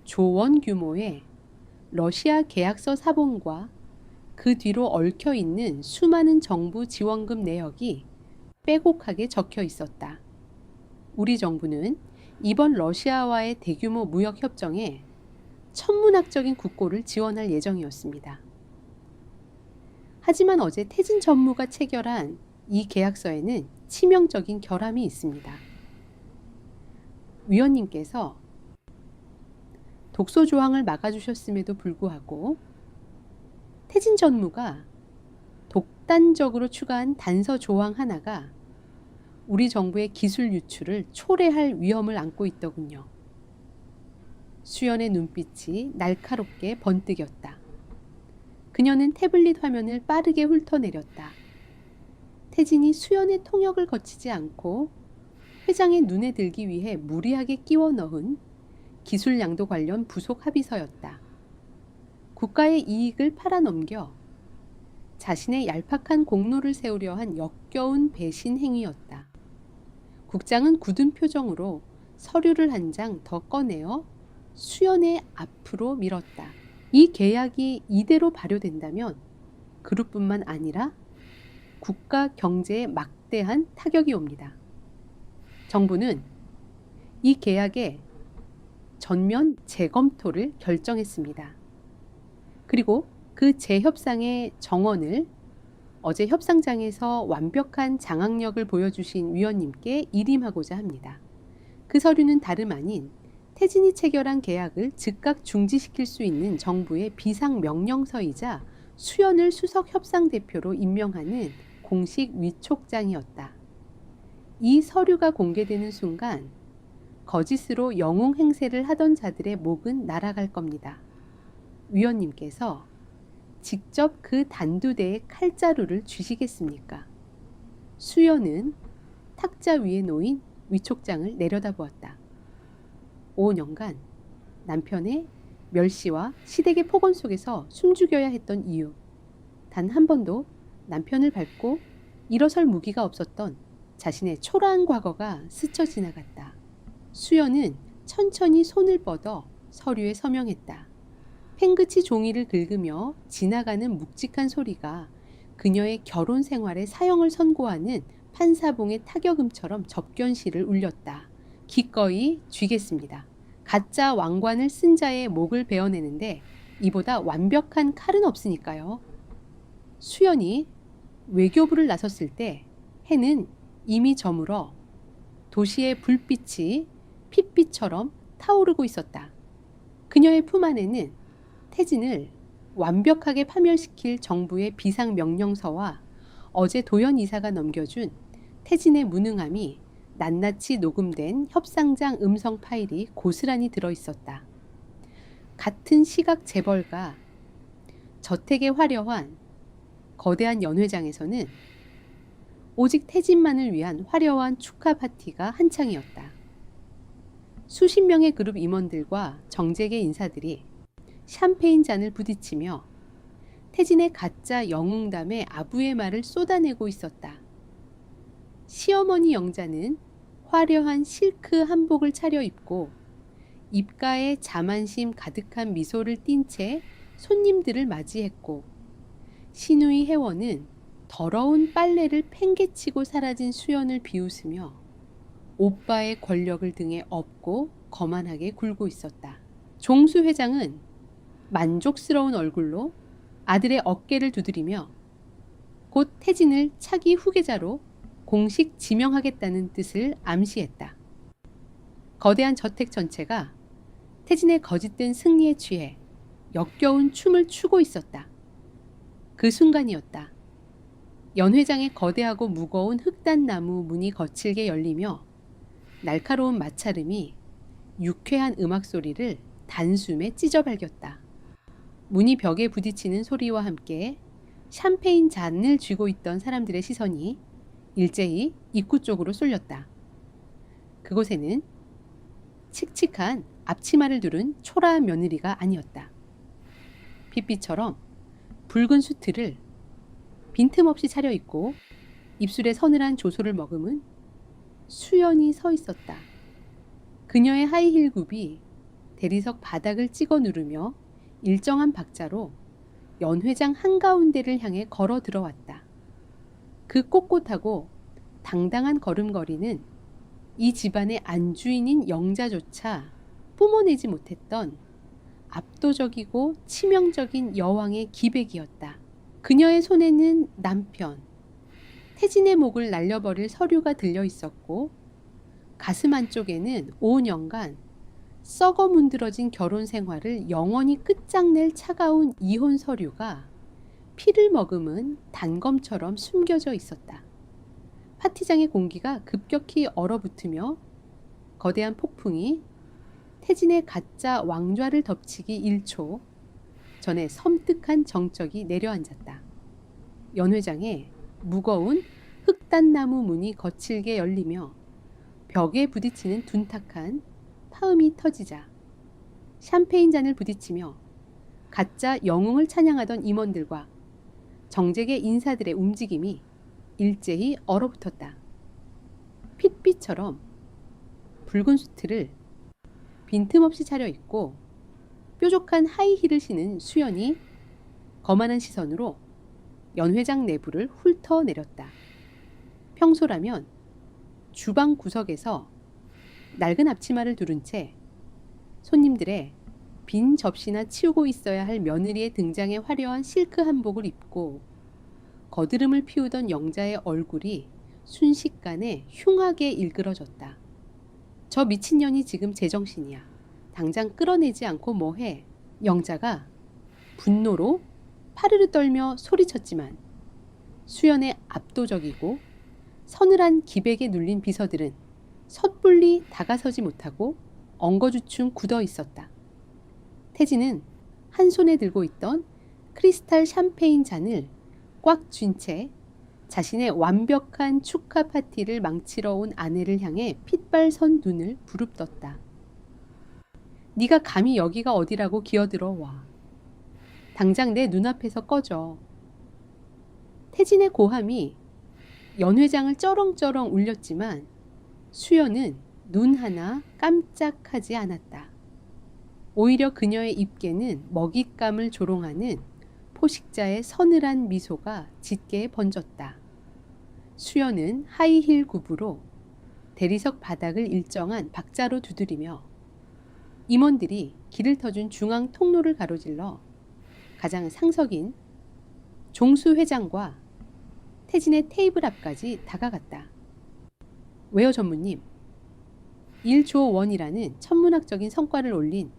조원 규모의 러시아 계약서 사본과 그 뒤로 얽혀있는 수많은 정부 지원금 내역이 빼곡하게 적혀 있었다. 우리 정부는 이번 러시아와의 대규모 무역 협정에 천문학적인 국고를 지원할 예정이었습니다. 하지만 어제 태진 전무가 체결한 이 계약서에는 치명적인 결함이 있습니다. 위원님께서 독소 조항을 막아주셨음에도 불구하고 태진 전무가 독단적으로 추가한 단서 조항 하나가 우리 정부의 기술 유출을 초래할 위험을 안고 있더군요. 수연의 눈빛이 날카롭게 번뜩였다. 그녀는 태블릿 화면을 빠르게 훑어내렸다. 태진이 수연의 통역을 거치지 않고 회장의 눈에 들기 위해 무리하게 끼워 넣은 기술 양도 관련 부속 합의서였다. 국가의 이익을 팔아넘겨 자신의 얄팍한 공로를 세우려 한 역겨운 배신 행위였다. 국장은 굳은 표정으로 서류를 한 장 더 꺼내어 수연의 앞으로 밀었다. 이 계약이 이대로 발효된다면 그룹뿐만 아니라 국가 경제에 막대한 타격이 옵니다. 정부는 이 계약의 전면 재검토를 결정했습니다. 그리고 그 재협상의 정원을 어제 협상장에서 완벽한 장악력을 보여주신 위원님께 일임하고자 합니다. 그 서류는 다름 아닌 태진이 체결한 계약을 즉각 중지시킬 수 있는 정부의 비상명령서이자 수연을 수석 협상대표로 임명하는 공식 위촉장이었다. 이 서류가 공개되는 순간 거짓으로 영웅 행세를 하던 자들의 목은 날아갈 겁니다. 위원님께서 직접 그 단두대에 칼자루를 쥐시겠습니까? 수연은 탁자 위에 놓인 위촉장을 내려다보았다. 5년간 남편의 멸시와 시댁의 폭언 속에서 숨죽여야 했던 이유, 단 한 번도 남편을 밟고 일어설 무기가 없었던 자신의 초라한 과거가 스쳐 지나갔다. 수연은 천천히 손을 뻗어 서류에 서명했다. 팽긋이 종이를 긁으며 지나가는 묵직한 소리가 그녀의 결혼 생활의 사형을 선고하는 판사봉의 타격음처럼 접견실을 울렸다. 기꺼이 쥐겠습니다. 가짜 왕관을 쓴 자의 목을 베어내는데 이보다 완벽한 칼은 없으니까요. 수연이 외교부를 나섰을 때 해는 이미 저물어 도시의 불빛이 핏빛처럼 타오르고 있었다. 그녀의 품 안에는 태진을 완벽하게 파멸시킬 정부의 비상명령서와 어제 도연 이사가 넘겨준 태진의 무능함이 낱낱이 녹음된 협상장 음성 파일이 고스란히 들어있었다. 같은 시각 재벌가 저택의 화려한 거대한 연회장에서는 오직 태진만을 위한 화려한 축하 파티가 한창이었다. 수십 명의 그룹 임원들과 정재계 인사들이 샴페인 잔을 부딪히며 태진의 가짜 영웅담에 아부의 말을 쏟아내고 있었다. 시어머니 영자는 화려한 실크 한복을 차려입고 입가에 자만심 가득한 미소를 띤 채 손님들을 맞이했고, 신우이 회원은 더러운 빨래를 팽개치고 사라진 수연을 비웃으며 오빠의 권력을 등에 업고 거만하게 굴고 있었다. 종수 회장은 만족스러운 얼굴로 아들의 어깨를 두드리며 곧 태진을 차기 후계자로 공식 지명하겠다는 뜻을 암시했다. 거대한 저택 전체가 태진의 거짓된 승리에 취해 역겨운 춤을 추고 있었다. 그 순간이었다. 연회장의 거대하고 무거운 흑단나무 문이 거칠게 열리며 날카로운 마찰음이 유쾌한 음악 소리를 단숨에 찢어 발겼다. 문이 벽에 부딪히는 소리와 함께 샴페인 잔을 쥐고 있던 사람들의 시선이 일제히 입구 쪽으로 쏠렸다. 그곳에는 칙칙한 앞치마를 두른 초라한 며느리가 아니었다. 핏빛처럼 붉은 수트를 빈틈없이 차려입고 입술에 서늘한 조소를 머금은 수연이 서 있었다. 그녀의 하이힐 굽이 대리석 바닥을 찍어 누르며 일정한 박자로 연회장 한가운데를 향해 걸어 들어왔다. 그 꼿꼿하고 당당한 걸음걸이는 이 집안의 안주인인 영자조차 뿜어내지 못했던 압도적이고 치명적인 여왕의 기백이었다. 그녀의 손에는 남편, 태진의 목을 날려버릴 서류가 들려 있었고, 가슴 안쪽에는 5년간 썩어 문드러진 결혼 생활을 영원히 끝장낼 차가운 이혼 서류가 피를 머금은 단검처럼 숨겨져 있었다. 파티장의 공기가 급격히 얼어붙으며 거대한 폭풍이 태진의 가짜 왕좌를 덮치기 1초 전에 섬뜩한 정적이 내려앉았다. 연회장에 무거운 흑단나무 문이 거칠게 열리며 벽에 부딪히는 둔탁한 파음이 터지자 샴페인 잔을 부딪히며 가짜 영웅을 찬양하던 임원들과 정재계 인사들의 움직임이 일제히 얼어붙었다. 핏빛처럼 붉은 수트를 빈틈없이 차려입고 뾰족한 하이힐을 신은 수연이 거만한 시선으로 연 회장 내부를 훑어내렸다. 평소라면 주방 구석에서 낡은 앞치마를 두른 채 손님들의 빈 접시나 치우고 있어야 할 며느리의 등장에 화려한 실크 한복을 입고 거드름을 피우던 영자의 얼굴이 순식간에 흉하게 일그러졌다. 저 미친년이 지금 제정신이야. 당장 끌어내지 않고 뭐해. 영자가 분노로 파르르 떨며 소리쳤지만 수연의 압도적이고 서늘한 기백에 눌린 비서들은 섣불리 다가서지 못하고 엉거주춤 굳어 있었다. 태진은 한 손에 들고 있던 크리스탈 샴페인 잔을 꽉 쥔 채 자신의 완벽한 축하 파티를 망치러 온 아내를 향해 핏발선 눈을 부릅떴다. 네가 감히 여기가 어디라고 기어들어 와. 당장 내 눈앞에서 꺼져. 태진의 고함이 연 회장을 쩌렁쩌렁 울렸지만 수연은 눈 하나 깜짝하지 않았다. 오히려 그녀의 입계는 먹잇감을 조롱하는 포식자의 서늘한 미소가 짙게 번졌다. 수연은 하이힐 굽으로 대리석 바닥을 일정한 박자로 두드리며 임원들이 길을 터준 중앙 통로를 가로질러 가장 상석인 종수 회장과 태진의 테이블 앞까지 다가갔다. 왜요 전무님? 1조 원이라는 천문학적인 성과를 올린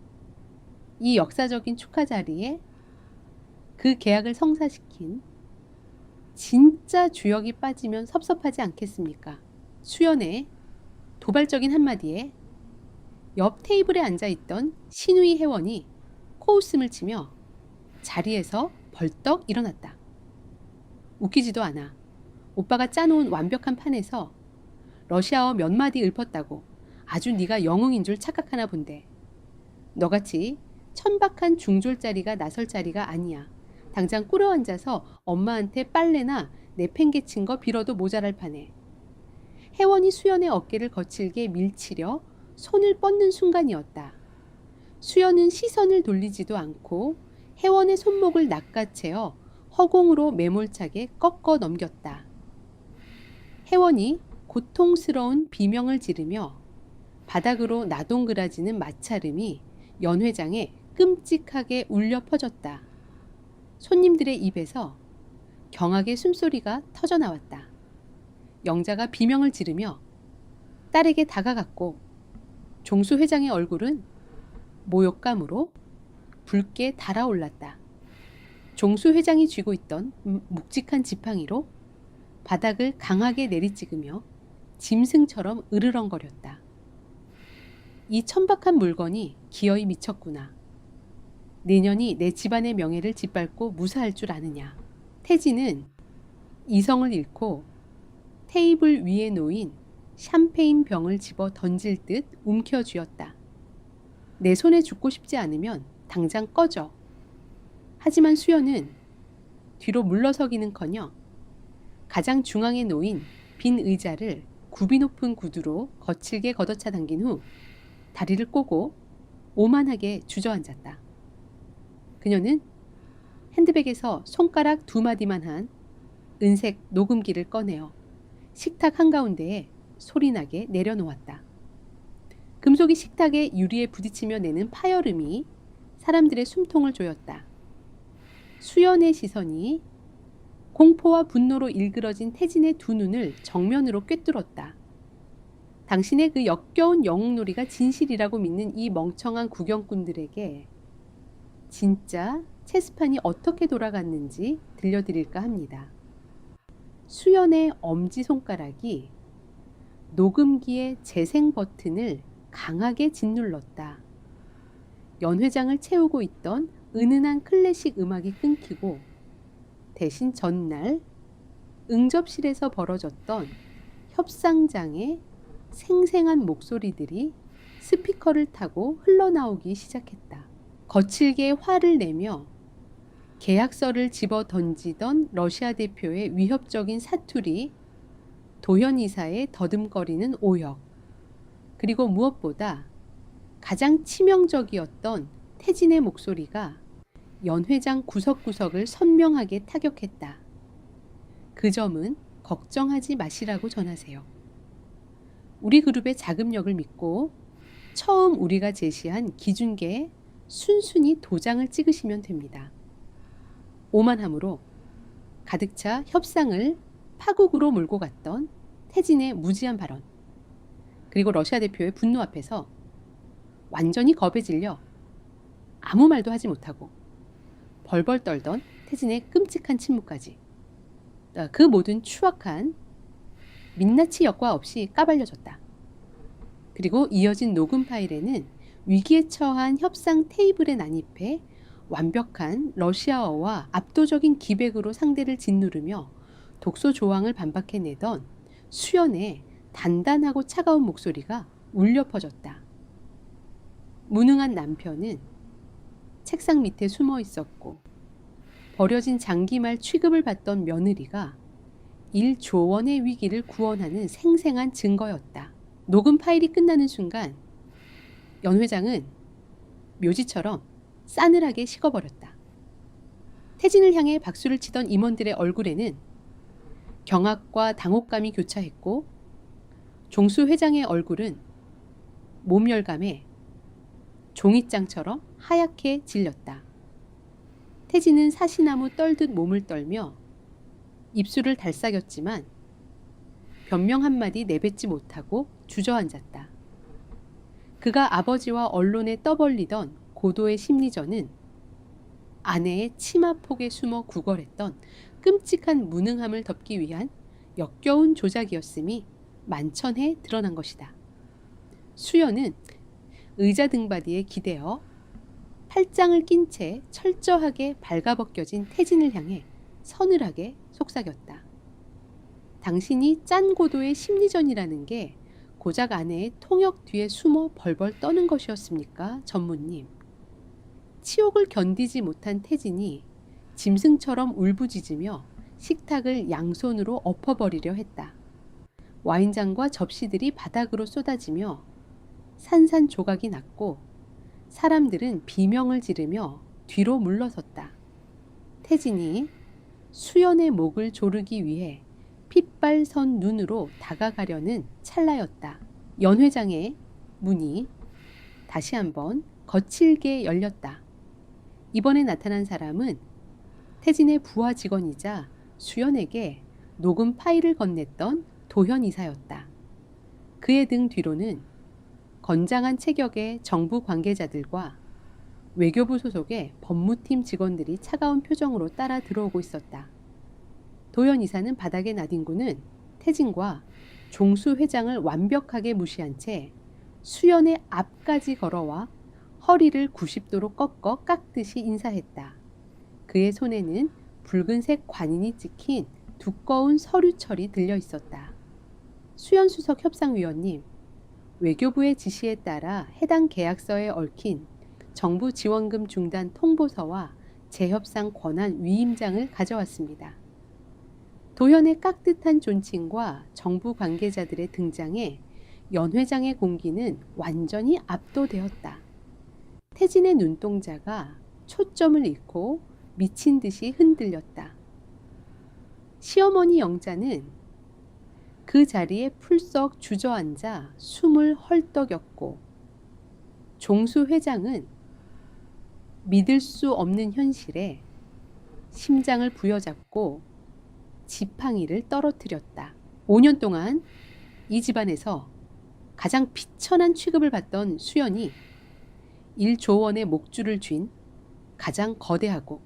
이 역사적인 축하 자리에 그 계약을 성사시킨 진짜 주역이 빠지면 섭섭하지 않겠습니까? 수연의 도발적인 한마디에 옆 테이블에 앉아있던 신우이 회원이 코웃음을 치며 자리에서 벌떡 일어났다. 웃기지도 않아. 오빠가 짜놓은 완벽한 판에서 러시아어 몇 마디 읊었다고 아주 네가 영웅인 줄 착각하나 본데. 너같이 천박한 중졸짜리가 나설 자리가 아니야. 당장 꿇어앉아서 엄마한테 빨래나 내팽개친 거 빌어도 모자랄 판에. 혜원이 수연의 어깨를 거칠게 밀치려 손을 뻗는 순간이었다. 수연은 시선을 돌리지도 않고 혜원의 손목을 낚아채어 허공으로 매몰차게 꺾어 넘겼다. 혜원이 고통스러운 비명을 지르며 바닥으로 나동그라지는 마찰음이 연 회장에 끔찍하게 울려 퍼졌다. 손님들의 입에서 경악의 숨소리가 터져나왔다. 영자가 비명을 지르며 딸에게 다가갔고 종수 회장의 얼굴은 모욕감으로 붉게 달아올랐다. 종수 회장이 쥐고 있던 묵직한 지팡이로 바닥을 강하게 내리찍으며 짐승처럼 으르렁거렸다. 이 천박한 물건이 기어이 미쳤구나. 내년이 내 집안의 명예를 짓밟고 무사할 줄 아느냐. 태진은 이성을 잃고 테이블 위에 놓인 샴페인 병을 집어 던질 듯 움켜쥐었다. 내 손에 죽고 싶지 않으면 당장 꺼져. 하지만 수연은 뒤로 물러서기는커녕 가장 중앙에 놓인 빈 의자를 굽이 높은 구두로 거칠게 걷어차 당긴 후 다리를 꼬고 오만하게 주저앉았다. 그녀는 핸드백에서 손가락 2마디만 한 은색 녹음기를 꺼내어 식탁 한가운데에 소리나게 내려놓았다. 금속이 식탁의 유리에 부딪히며 내는 파열음이 사람들의 숨통을 조였다. 수연의 시선이 공포와 분노로 일그러진 태진의 두 눈을 정면으로 꿰뚫었다. 당신의 그 역겨운 영웅놀이가 진실이라고 믿는 이 멍청한 구경꾼들에게 진짜 체스판이 어떻게 돌아갔는지 들려드릴까 합니다. 수연의 엄지손가락이 녹음기의 재생 버튼을 강하게 짓눌렀다. 연 회장을 채우고 있던 은은한 클래식 음악이 끊기고 대신 전날 응접실에서 벌어졌던 협상장의 생생한 목소리들이 스피커를 타고 흘러나오기 시작했다. 거칠게 화를 내며 계약서를 집어 던지던 러시아 대표의 위협적인 사투리, 도현 이사의 더듬거리는 오역, 그리고 무엇보다 가장 치명적이었던 태진의 목소리가 연 회장 구석구석을 선명하게 타격했다. 그 점은 걱정하지 마시라고 전하세요. 우리 그룹의 자금력을 믿고 처음 우리가 제시한 기준계에 순순히 도장을 찍으시면 됩니다. 오만함으로 가득 차 협상을 파국으로 몰고 갔던 태진의 무지한 발언, 그리고 러시아 대표의 분노 앞에서 완전히 겁에 질려 아무 말도 하지 못하고 벌벌 떨던 태진의 끔찍한 침묵까지, 그 모든 추악한 민낯이 역과 없이 까발려졌다. 그리고 이어진 녹음 파일에는 위기에 처한 협상 테이블에 난입해 완벽한 러시아어와 압도적인 기백으로 상대를 짓누르며 독소 조항을 반박해내던 수연의 단단하고 차가운 목소리가 울려 퍼졌다. 무능한 남편은 책상 밑에 숨어 있었고 버려진 장기말 취급을 받던 며느리가 1조 원의 위기를 구원하는 생생한 증거였다. 녹음 파일이 끝나는 순간 연 회장은 묘지처럼 싸늘하게 식어버렸다. 태진을 향해 박수를 치던 임원들의 얼굴에는 경악과 당혹감이 교차했고 종수 회장의 얼굴은 몸열감에 종이장처럼 하얗게 질렸다. 태진은 사시나무 떨듯 몸을 떨며 입술을 달싹였지만 변명 한마디 내뱉지 못하고 주저앉았다. 그가 아버지와 언론에 떠벌리던 고도의 심리전은 아내의 치마폭에 숨어 구걸했던 끔찍한 무능함을 덮기 위한 역겨운 조작이었음이 만천해 드러난 것이다. 수연은 의자 등받이에 기대어 팔짱을 낀 채 철저하게 발가벗겨진 태진을 향해 서늘하게 속삭였다. 당신이 짠 고도의 심리전이라는 게 고작 아내의 통역 뒤에 숨어 벌벌 떠는 것이었습니까, 전무님? 치욕을 견디지 못한 태진이 짐승처럼 울부짖으며 식탁을 양손으로 엎어버리려 했다. 와인잔과 접시들이 바닥으로 쏟아지며 산산조각이 났고 사람들은 비명을 지르며 뒤로 물러섰다. 태진이 수연의 목을 조르기 위해 핏발선 눈으로 다가가려는 찰나였다. 연 회장의 문이 다시 한번 거칠게 열렸다. 이번에 나타난 사람은 태진의 부하 직원이자 수연에게 녹음 파일을 건넸던 도현 이사였다. 그의 등 뒤로는 건장한 체격의 정부 관계자들과 외교부 소속의 법무팀 직원들이 차가운 표정으로 따라 들어오고 있었다. 도현 이사는 바닥에 나뒹구는 태진과 종수 회장을 완벽하게 무시한 채 수연의 앞까지 걸어와 허리를 90도로 꺾어 깎듯이 인사했다. 그의 손에는 붉은색 관인이 찍힌 두꺼운 서류철이 들려 있었다. 수연 수석 협상위원님, 외교부의 지시에 따라 해당 계약서에 얽힌 정부 지원금 중단 통보서와 재협상 권한 위임장을 가져왔습니다. 도현의 깍듯한 존칭과 정부 관계자들의 등장에 연 회장의 공기는 완전히 압도되었다. 태진의 눈동자가 초점을 잃고 미친 듯이 흔들렸다. 시어머니 영자는 그 자리에 풀썩 주저앉아 숨을 헐떡였고 종수 회장은 믿을 수 없는 현실에 심장을 부여잡고 지팡이를 떨어뜨렸다. 5년 동안 이 집안에서 가장 비천한 취급을 받던 수연이 1조 원의 목줄을 쥔 가장 거대하고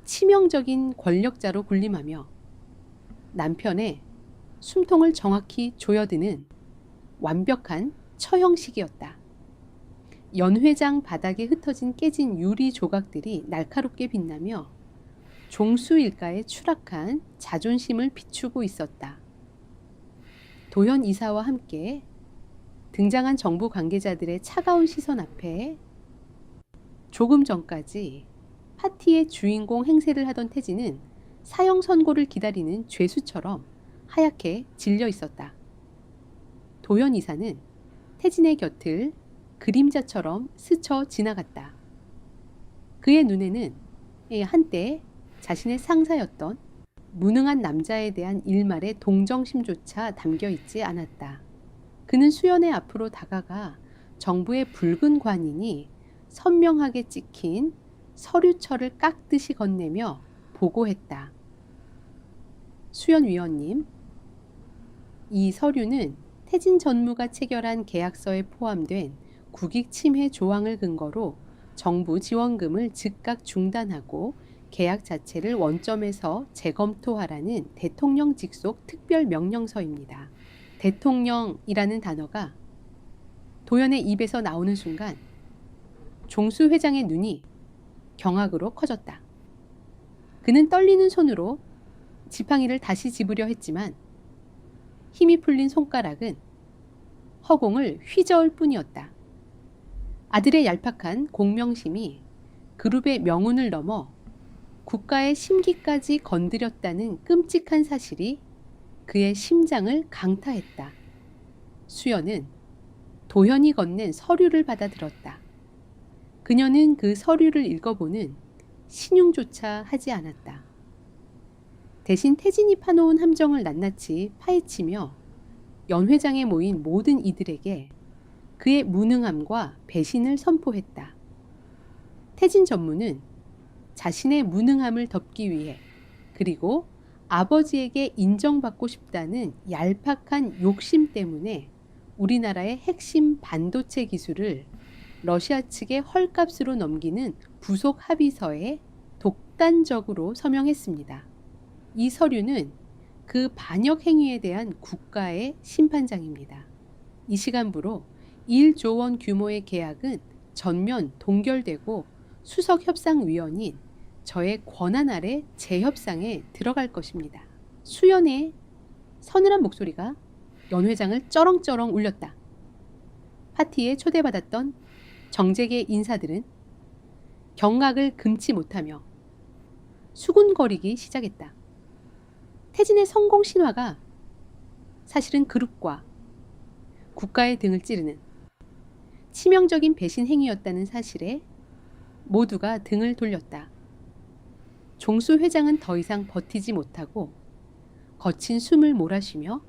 치명적인 권력자로 군림하며 남편의 숨통을 정확히 조여드는 완벽한 처형식이었다. 연 회장 바닥에 흩어진 깨진 유리 조각들이 날카롭게 빛나며 종수 일가의 추락한 자존심을 비추고 있었다. 도현 이사와 함께 등장한 정부 관계자들의 차가운 시선 앞에 조금 전까지 파티의 주인공 행세를 하던 태진은 사형 선고를 기다리는 죄수처럼 하얗게 질려 있었다. 도현 이사는 태진의 곁을 그림자처럼 스쳐 지나갔다. 그의 눈에는 한때 자신의 상사였던 무능한 남자에 대한 일말의 동정심조차 담겨 있지 않았다. 그는 수연의 앞으로 다가가 정부의 붉은 관인이 선명하게 찍힌 서류철을 깎듯이 건네며 보고했다. 수연 위원님, 이 서류는 태진 전무가 체결한 계약서에 포함된 국익 침해 조항을 근거로 정부 지원금을 즉각 중단하고 계약 자체를 원점에서 재검토하라는 대통령 직속 특별 명령서입니다. 대통령이라는 단어가 도연의 입에서 나오는 순간 종수 회장의 눈이 경악으로 커졌다. 그는 떨리는 손으로 지팡이를 다시 집으려 했지만 힘이 풀린 손가락은 허공을 휘저을 뿐이었다. 아들의 얄팍한 공명심이 그룹의 명운을 넘어 국가의 심기까지 건드렸다는 끔찍한 사실이 그의 심장을 강타했다. 수연은 도현이 건넨 서류를 받아들었다. 그녀는 그 서류를 읽어보는 신용조차 하지 않았다. 대신 태진이 파놓은 함정을 낱낱이 파헤치며 연 회장에 모인 모든 이들에게 그의 무능함과 배신을 선포했다. 태진 전무는 자신의 무능함을 덮기 위해 그리고 아버지에게 인정받고 싶다는 얄팍한 욕심 때문에 우리나라의 핵심 반도체 기술을 러시아 측에 헐값으로 넘기는 부속 합의서에 독단적으로 서명했습니다. 이 서류는 그 반역 행위에 대한 국가의 심판장입니다. 이 시간부로 1조 원 규모의 계약은 전면 동결되고 수석협상위원인 저의 권한 아래 재협상에 들어갈 것입니다. 수연의 서늘한 목소리가 연 회장을 쩌렁쩌렁 울렸다. 파티에 초대받았던 정재계 인사들은 경악을 금치 못하며 수군거리기 시작했다. 태진의 성공 신화가 사실은 그룹과 국가의 등을 찌르는 치명적인 배신 행위였다는 사실에 모두가 등을 돌렸다. 종수 회장은 더 이상 버티지 못하고 거친 숨을 몰아쉬며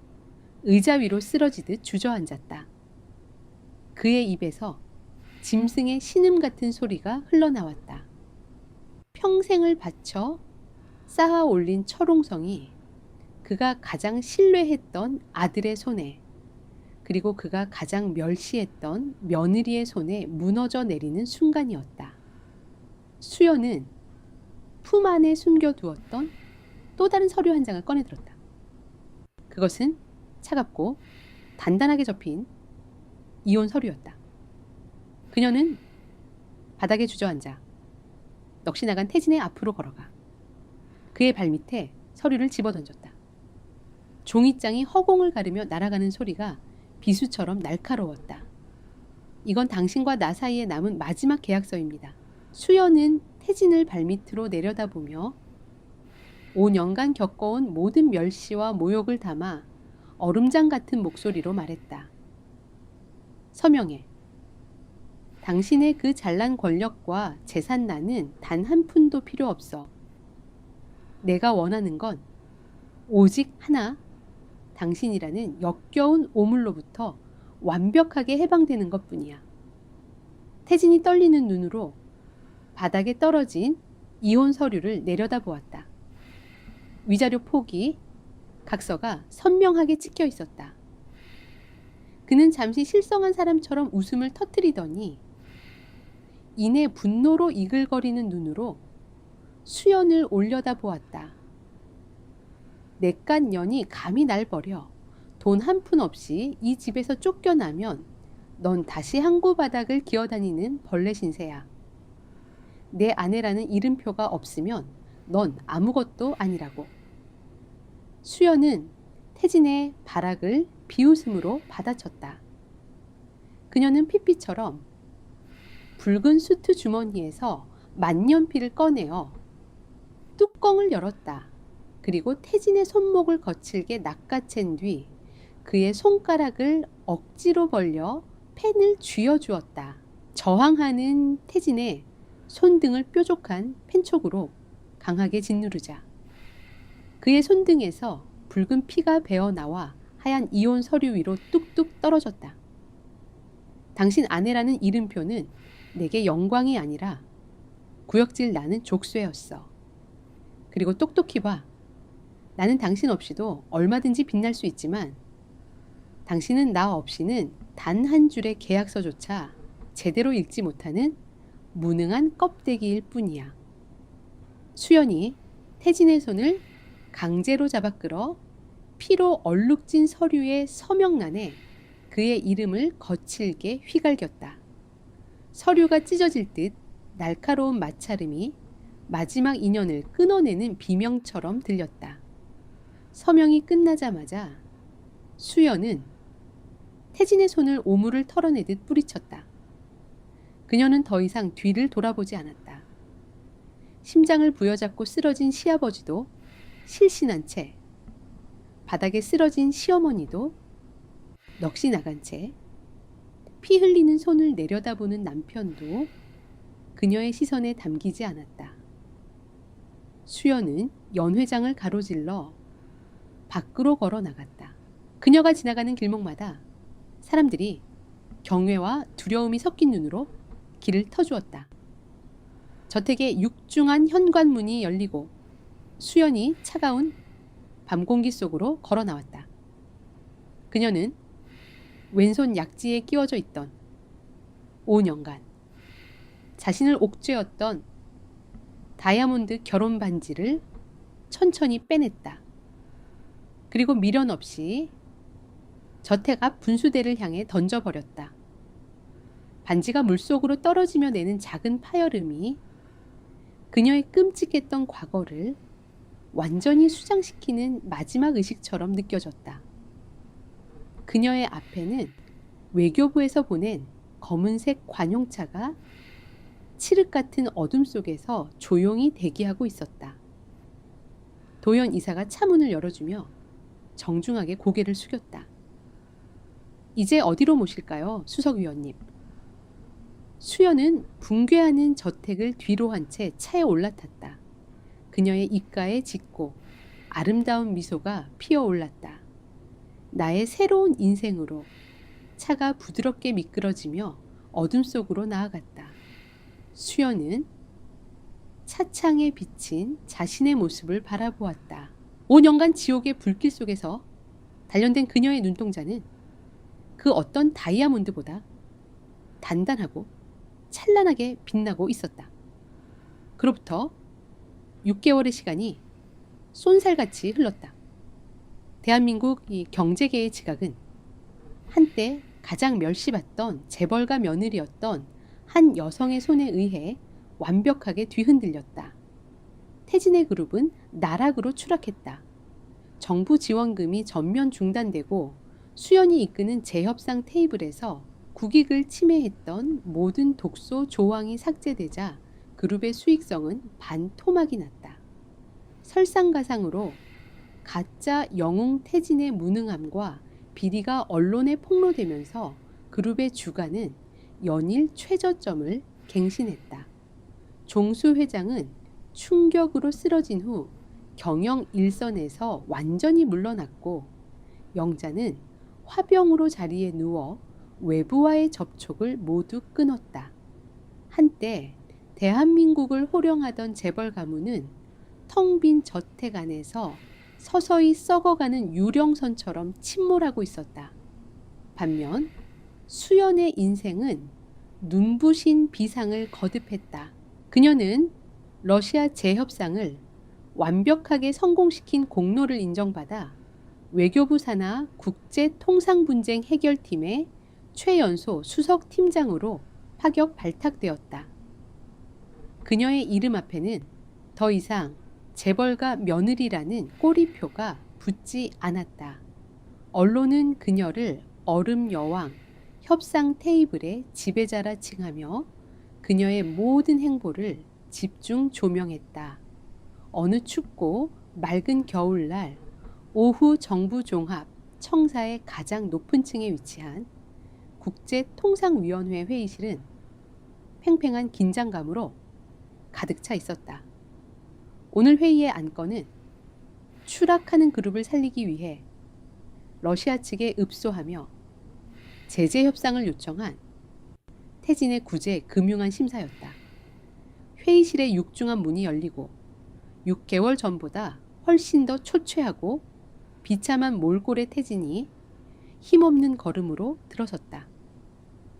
의자 위로 쓰러지듯 주저앉았다. 그의 입에서 짐승의 신음 같은 소리가 흘러나왔다. 평생을 바쳐 쌓아 올린 철옹성이 그가 가장 신뢰했던 아들의 손에 그리고 그가 가장 멸시했던 며느리의 손에 무너져 내리는 순간이었다. 수연은 품 안에 숨겨두었던 또 다른 서류 한 장을 꺼내들었다. 그것은 차갑고 단단하게 접힌 이혼 서류였다. 그녀는 바닥에 주저앉아 넋이 나간 태진의 앞으로 걸어가 그의 발밑에 서류를 집어던졌다. 종이장이 허공을 가르며 날아가는 소리가 비수처럼 날카로웠다. 이건 당신과 나 사이에 남은 마지막 계약서입니다. 수연은 태진을 발밑으로 내려다보며 5년간 겪어온 모든 멸시와 모욕을 담아 얼음장 같은 목소리로 말했다. 서명해. 당신의 그 잘난 권력과 재산난은 단 한 푼도 필요 없어. 내가 원하는 건 오직 하나, 당신이라는 역겨운 오물로부터 완벽하게 해방되는 것뿐이야. 태진이 떨리는 눈으로 바닥에 떨어진 이혼 서류를 내려다보았다. 위자료 포기, 각서가 선명하게 찍혀 있었다. 그는 잠시 실성한 사람처럼 웃음을 터뜨리더니 이내 분노로 이글거리는 눈으로 수연을 올려다보았다. 내깟 년이 감히 날 버려 돈 한 푼 없이 이 집에서 쫓겨나면 넌 다시 항구 바닥을 기어다니는 벌레 신세야. 내 아내라는 이름표가 없으면 넌 아무것도 아니라고. 수연은 태진의 발악을 비웃음으로 받아쳤다. 그녀는 피피처럼 붉은 수트 주머니에서 만년필을 꺼내어 뚜껑을 열었다. 그리고 태진의 손목을 거칠게 낚아챈 뒤 그의 손가락을 억지로 벌려 펜을 쥐어주었다. 저항하는 태진의 손등을 뾰족한 펜촉으로 강하게 짓누르자 그의 손등에서 붉은 피가 배어 나와 하얀 이온 서류 위로 뚝뚝 떨어졌다. 당신 아내라는 이름표는 내게 영광이 아니라 구역질 나는 족쇄였어. 그리고 똑똑히 봐. 나는 당신 없이도 얼마든지 빛날 수 있지만 당신은 나 없이는 단 한 줄의 계약서조차 제대로 읽지 못하는 무능한 껍데기일 뿐이야. 수연이 태진의 손을 강제로 잡아 끌어 피로 얼룩진 서류의 서명란에 그의 이름을 거칠게 휘갈겼다. 서류가 찢어질 듯 날카로운 마찰음이 마지막 인연을 끊어내는 비명처럼 들렸다. 서명이 끝나자마자 수연은 태진의 손을 오물을 털어내듯 뿌리쳤다. 그녀는 더 이상 뒤를 돌아보지 않았다. 심장을 부여잡고 쓰러진 시아버지도 실신한 채, 바닥에 쓰러진 시어머니도 넋이 나간 채, 피 흘리는 손을 내려다보는 남편도 그녀의 시선에 담기지 않았다. 수연은 연회장을 가로질러 밖으로 걸어 나갔다. 그녀가 지나가는 길목마다 사람들이 경외와 두려움이 섞인 눈으로 길을 터주었다. 저택의 육중한 현관문이 열리고 수연이 차가운 밤 공기 속으로 걸어 나왔다. 그녀는 왼손 약지에 끼워져 있던 5년간 자신을 옥죄었던 다이아몬드 결혼 반지를 천천히 빼냈다. 그리고 미련 없이 저택 앞 분수대를 향해 던져버렸다. 반지가 물속으로 떨어지며 내는 작은 파열음이 그녀의 끔찍했던 과거를 완전히 수장시키는 마지막 의식처럼 느껴졌다. 그녀의 앞에는 외교부에서 보낸 검은색 관용차가 칠흑 같은 어둠 속에서 조용히 대기하고 있었다. 도연 이사가 차문을 열어주며 정중하게 고개를 숙였다. 이제 어디로 모실까요, 수석위원님? 수연은 붕괴하는 저택을 뒤로 한 채 차에 올라탔다. 그녀의 입가에 짙고 아름다운 미소가 피어올랐다. 나의 새로운 인생으로 차가 부드럽게 미끄러지며 어둠 속으로 나아갔다. 수연은 차창에 비친 자신의 모습을 바라보았다. 5년간 지옥의 불길 속에서 단련된 그녀의 눈동자는 그 어떤 다이아몬드보다 단단하고 찬란하게 빛나고 있었다. 그로부터 6개월의 시간이 쏜살같이 흘렀다. 대한민국 이 경제계의 지각은 한때 가장 멸시받던 재벌가 며느리였던 한 여성의 손에 의해 완벽하게 뒤흔들렸다. 태진의 그룹은 나락으로 추락했다. 정부 지원금이 전면 중단되고 수연이 이끄는 재협상 테이블에서 국익을 침해했던 모든 독소 조항이 삭제되자 그룹의 수익성은 반토막이 났다. 설상가상으로 가짜 영웅 태진의 무능함과 비리가 언론에 폭로되면서 그룹의 주가는 연일 최저점을 갱신했다. 종수 회장은 충격으로 쓰러진 후 경영 일선에서 완전히 물러났고 영자는 화병으로 자리에 누워 외부와의 접촉을 모두 끊었다. 한때 대한민국을 호령하던 재벌 가문은 텅 빈 저택 안에서 서서히 썩어가는 유령선처럼 침몰하고 있었다. 반면 수연의 인생은 눈부신 비상을 거듭했다. 그녀는 러시아 재협상을 완벽하게 성공시킨 공로를 인정받아 외교부 산하 국제통상분쟁 해결팀의 최연소 수석팀장으로 파격 발탁되었다. 그녀의 이름 앞에는 더 이상 재벌가 며느리라는 꼬리표가 붙지 않았다. 언론은 그녀를 얼음 여왕, 협상 테이블의 지배자라 칭하며 그녀의 모든 행보를 집중 조명했다. 어느 춥고 맑은 겨울날 오후 정부 종합 청사의 가장 높은 층에 위치한 국제통상위원회 회의실은 팽팽한 긴장감으로 가득 차 있었다. 오늘 회의의 안건은 추락하는 그룹을 살리기 위해 러시아 측에 읍소하며 제재 협상을 요청한 태진의 구제 금융안 심사였다. 회의실의 육중한 문이 열리고 6개월 전보다 훨씬 더 초췌하고 비참한 몰골의 태진이 힘없는 걸음으로 들어섰다.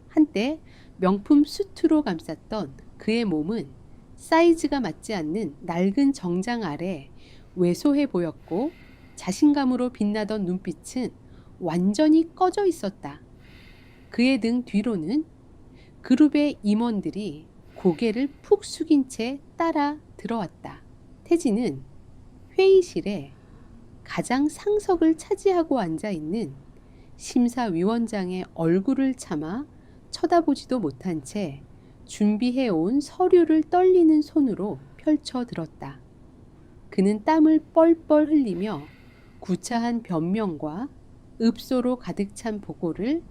한때 명품 수트로 감쌌던 그의 몸은 사이즈가 맞지 않는 낡은 정장 아래 왜소해 보였고 자신감으로 빛나던 눈빛은 완전히 꺼져 있었다. 그의 등 뒤로는 그룹의 임원들이 고개를 푹 숙인 채 따라 들어왔다. 태진은 회의실에 가장 상석을 차지하고 앉아 있는 심사위원장의 얼굴을 차마 쳐다보지도 못한 채 준비해온 서류를 떨리는 손으로 펼쳐 들었다. 그는 땀을 뻘뻘 흘리며 구차한 변명과 읍소로 가득 찬 보고를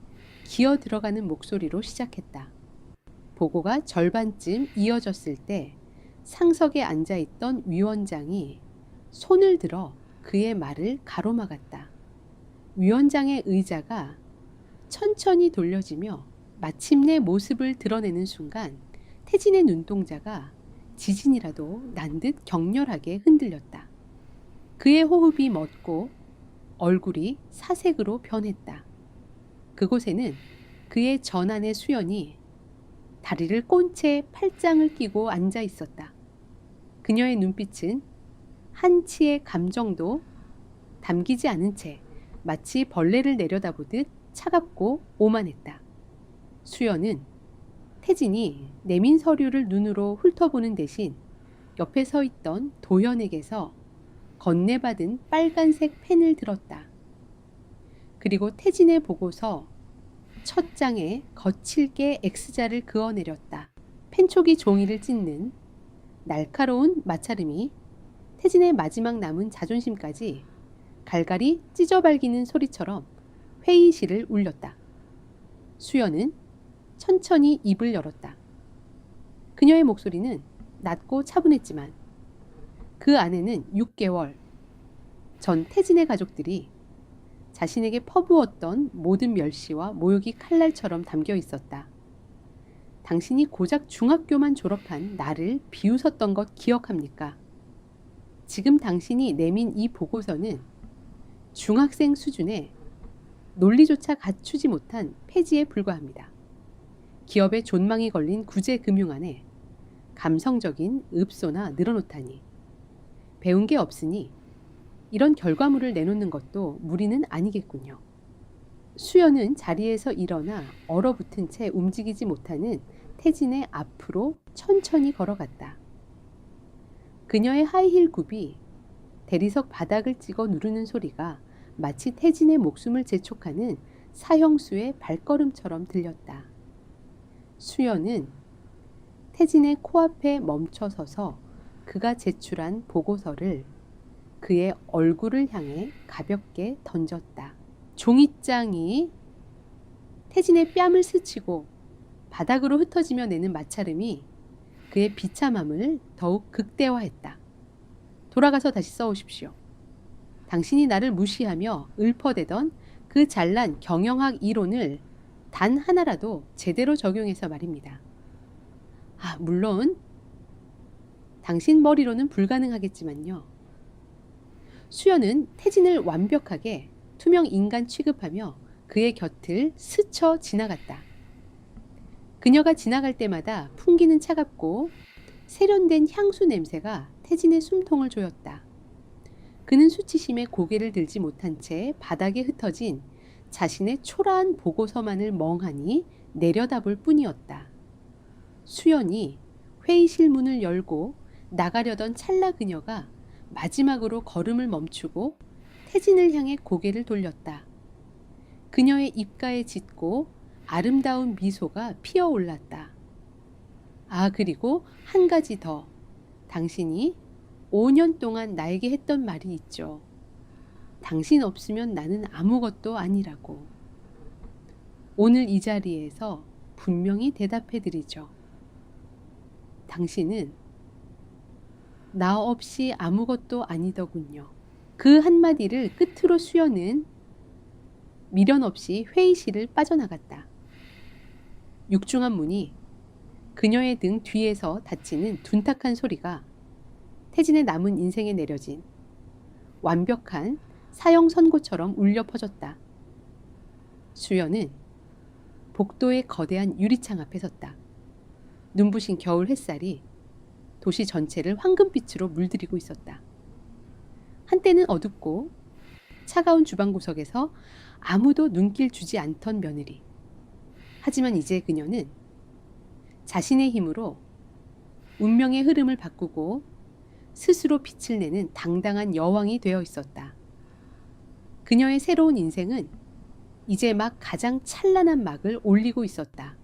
기어 들어가는 목소리로 시작했다. 보고가 절반쯤 이어졌을 때 상석에 앉아있던 위원장이 손을 들어 그의 말을 가로막았다. 위원장의 의자가 천천히 돌려지며 마침내 모습을 드러내는 순간 태진의 눈동자가 지진이라도 난 듯 격렬하게 흔들렸다. 그의 호흡이 멎고 얼굴이 사색으로 변했다. 그곳에는 그의 전안의 수연이 다리를 꼰 채 팔짱을 끼고 앉아 있었다. 그녀의 눈빛은 한치의 감정도 담기지 않은 채 마치 벌레를 내려다보듯 차갑고 오만했다. 수연은 태진이 내민 서류를 눈으로 훑어보는 대신 옆에 서 있던 도연에게서 건네받은 빨간색 펜을 들었다. 그리고 태진의 보고서 첫 장에 거칠게 X자를 그어내렸다. 펜촉이 종이를 찢는 날카로운 마찰음이 태진의 마지막 남은 자존심까지 갈갈이 찢어발기는 소리처럼 회의실을 울렸다. 수연은 천천히 입을 열었다. 그녀의 목소리는 낮고 차분했지만 그 안에는 6개월 전 태진의 가족들이 자신에게 퍼부었던 모든 멸시와 모욕이 칼날처럼 담겨 있었다. 당신이 고작 중학교만 졸업한 나를 비웃었던 것 기억합니까? 지금 당신이 내민 이 보고서는 중학생 수준의 논리조차 갖추지 못한 폐지에 불과합니다. 기업의 존망이 걸린 구제 금융안에 감성적인 읍소나 늘어놓다니. 배운 게 없으니 이런 결과물을 내놓는 것도 무리는 아니겠군요. 수연은 자리에서 일어나 얼어붙은 채 움직이지 못하는 태진의 앞으로 천천히 걸어갔다. 그녀의 하이힐 굽이 대리석 바닥을 찍어 누르는 소리가 마치 태진의 목숨을 재촉하는 사형수의 발걸음처럼 들렸다. 수연은 태진의 코앞에 멈춰 서서 그가 제출한 보고서를 그의 얼굴을 향해 가볍게 던졌다. 종이장이 태진의 뺨을 스치고 바닥으로 흩어지며 내는 마찰음이 그의 비참함을 더욱 극대화했다. 돌아가서 다시 써오십시오. 당신이 나를 무시하며 읊어대던 그 잘난 경영학 이론을 단 하나라도 제대로 적용해서 말입니다. 물론 당신 머리로는 불가능하겠지만요. 수연은 태진을 완벽하게 투명 인간 취급하며 그의 곁을 스쳐 지나갔다. 그녀가 지나갈 때마다 풍기는 차갑고 세련된 향수 냄새가 태진의 숨통을 조였다. 그는 수치심에 고개를 들지 못한 채 바닥에 흩어진 자신의 초라한 보고서만을 멍하니 내려다볼 뿐이었다. 수연이 회의실 문을 열고 나가려던 찰나 그녀가 마지막으로 걸음을 멈추고 태진을 향해 고개를 돌렸다. 그녀의 입가에 짙고 아름다운 미소가 피어올랐다. 그리고 한 가지 더. 당신이 5년 동안 나에게 했던 말이 있죠. 당신 없으면 나는 아무것도 아니라고. 오늘 이 자리에서 분명히 대답해드리죠. 당신은 나 없이 아무것도 아니더군요. 그 한마디를 끝으로 수연은 미련 없이 회의실을 빠져나갔다. 육중한 문이 그녀의 등 뒤에서 닫히는 둔탁한 소리가 태진의 남은 인생에 내려진 완벽한 사형 선고처럼 울려 퍼졌다. 수연은 복도의 거대한 유리창 앞에 섰다. 눈부신 겨울 햇살이 도시 전체를 황금빛으로 물들이고 있었다. 한때는 어둡고 차가운 주방 구석에서 아무도 눈길 주지 않던 며느리. 하지만 이제 그녀는 자신의 힘으로 운명의 흐름을 바꾸고 스스로 빛을 내는 당당한 여왕이 되어 있었다. 그녀의 새로운 인생은 이제 막 가장 찬란한 막을 올리고 있었다.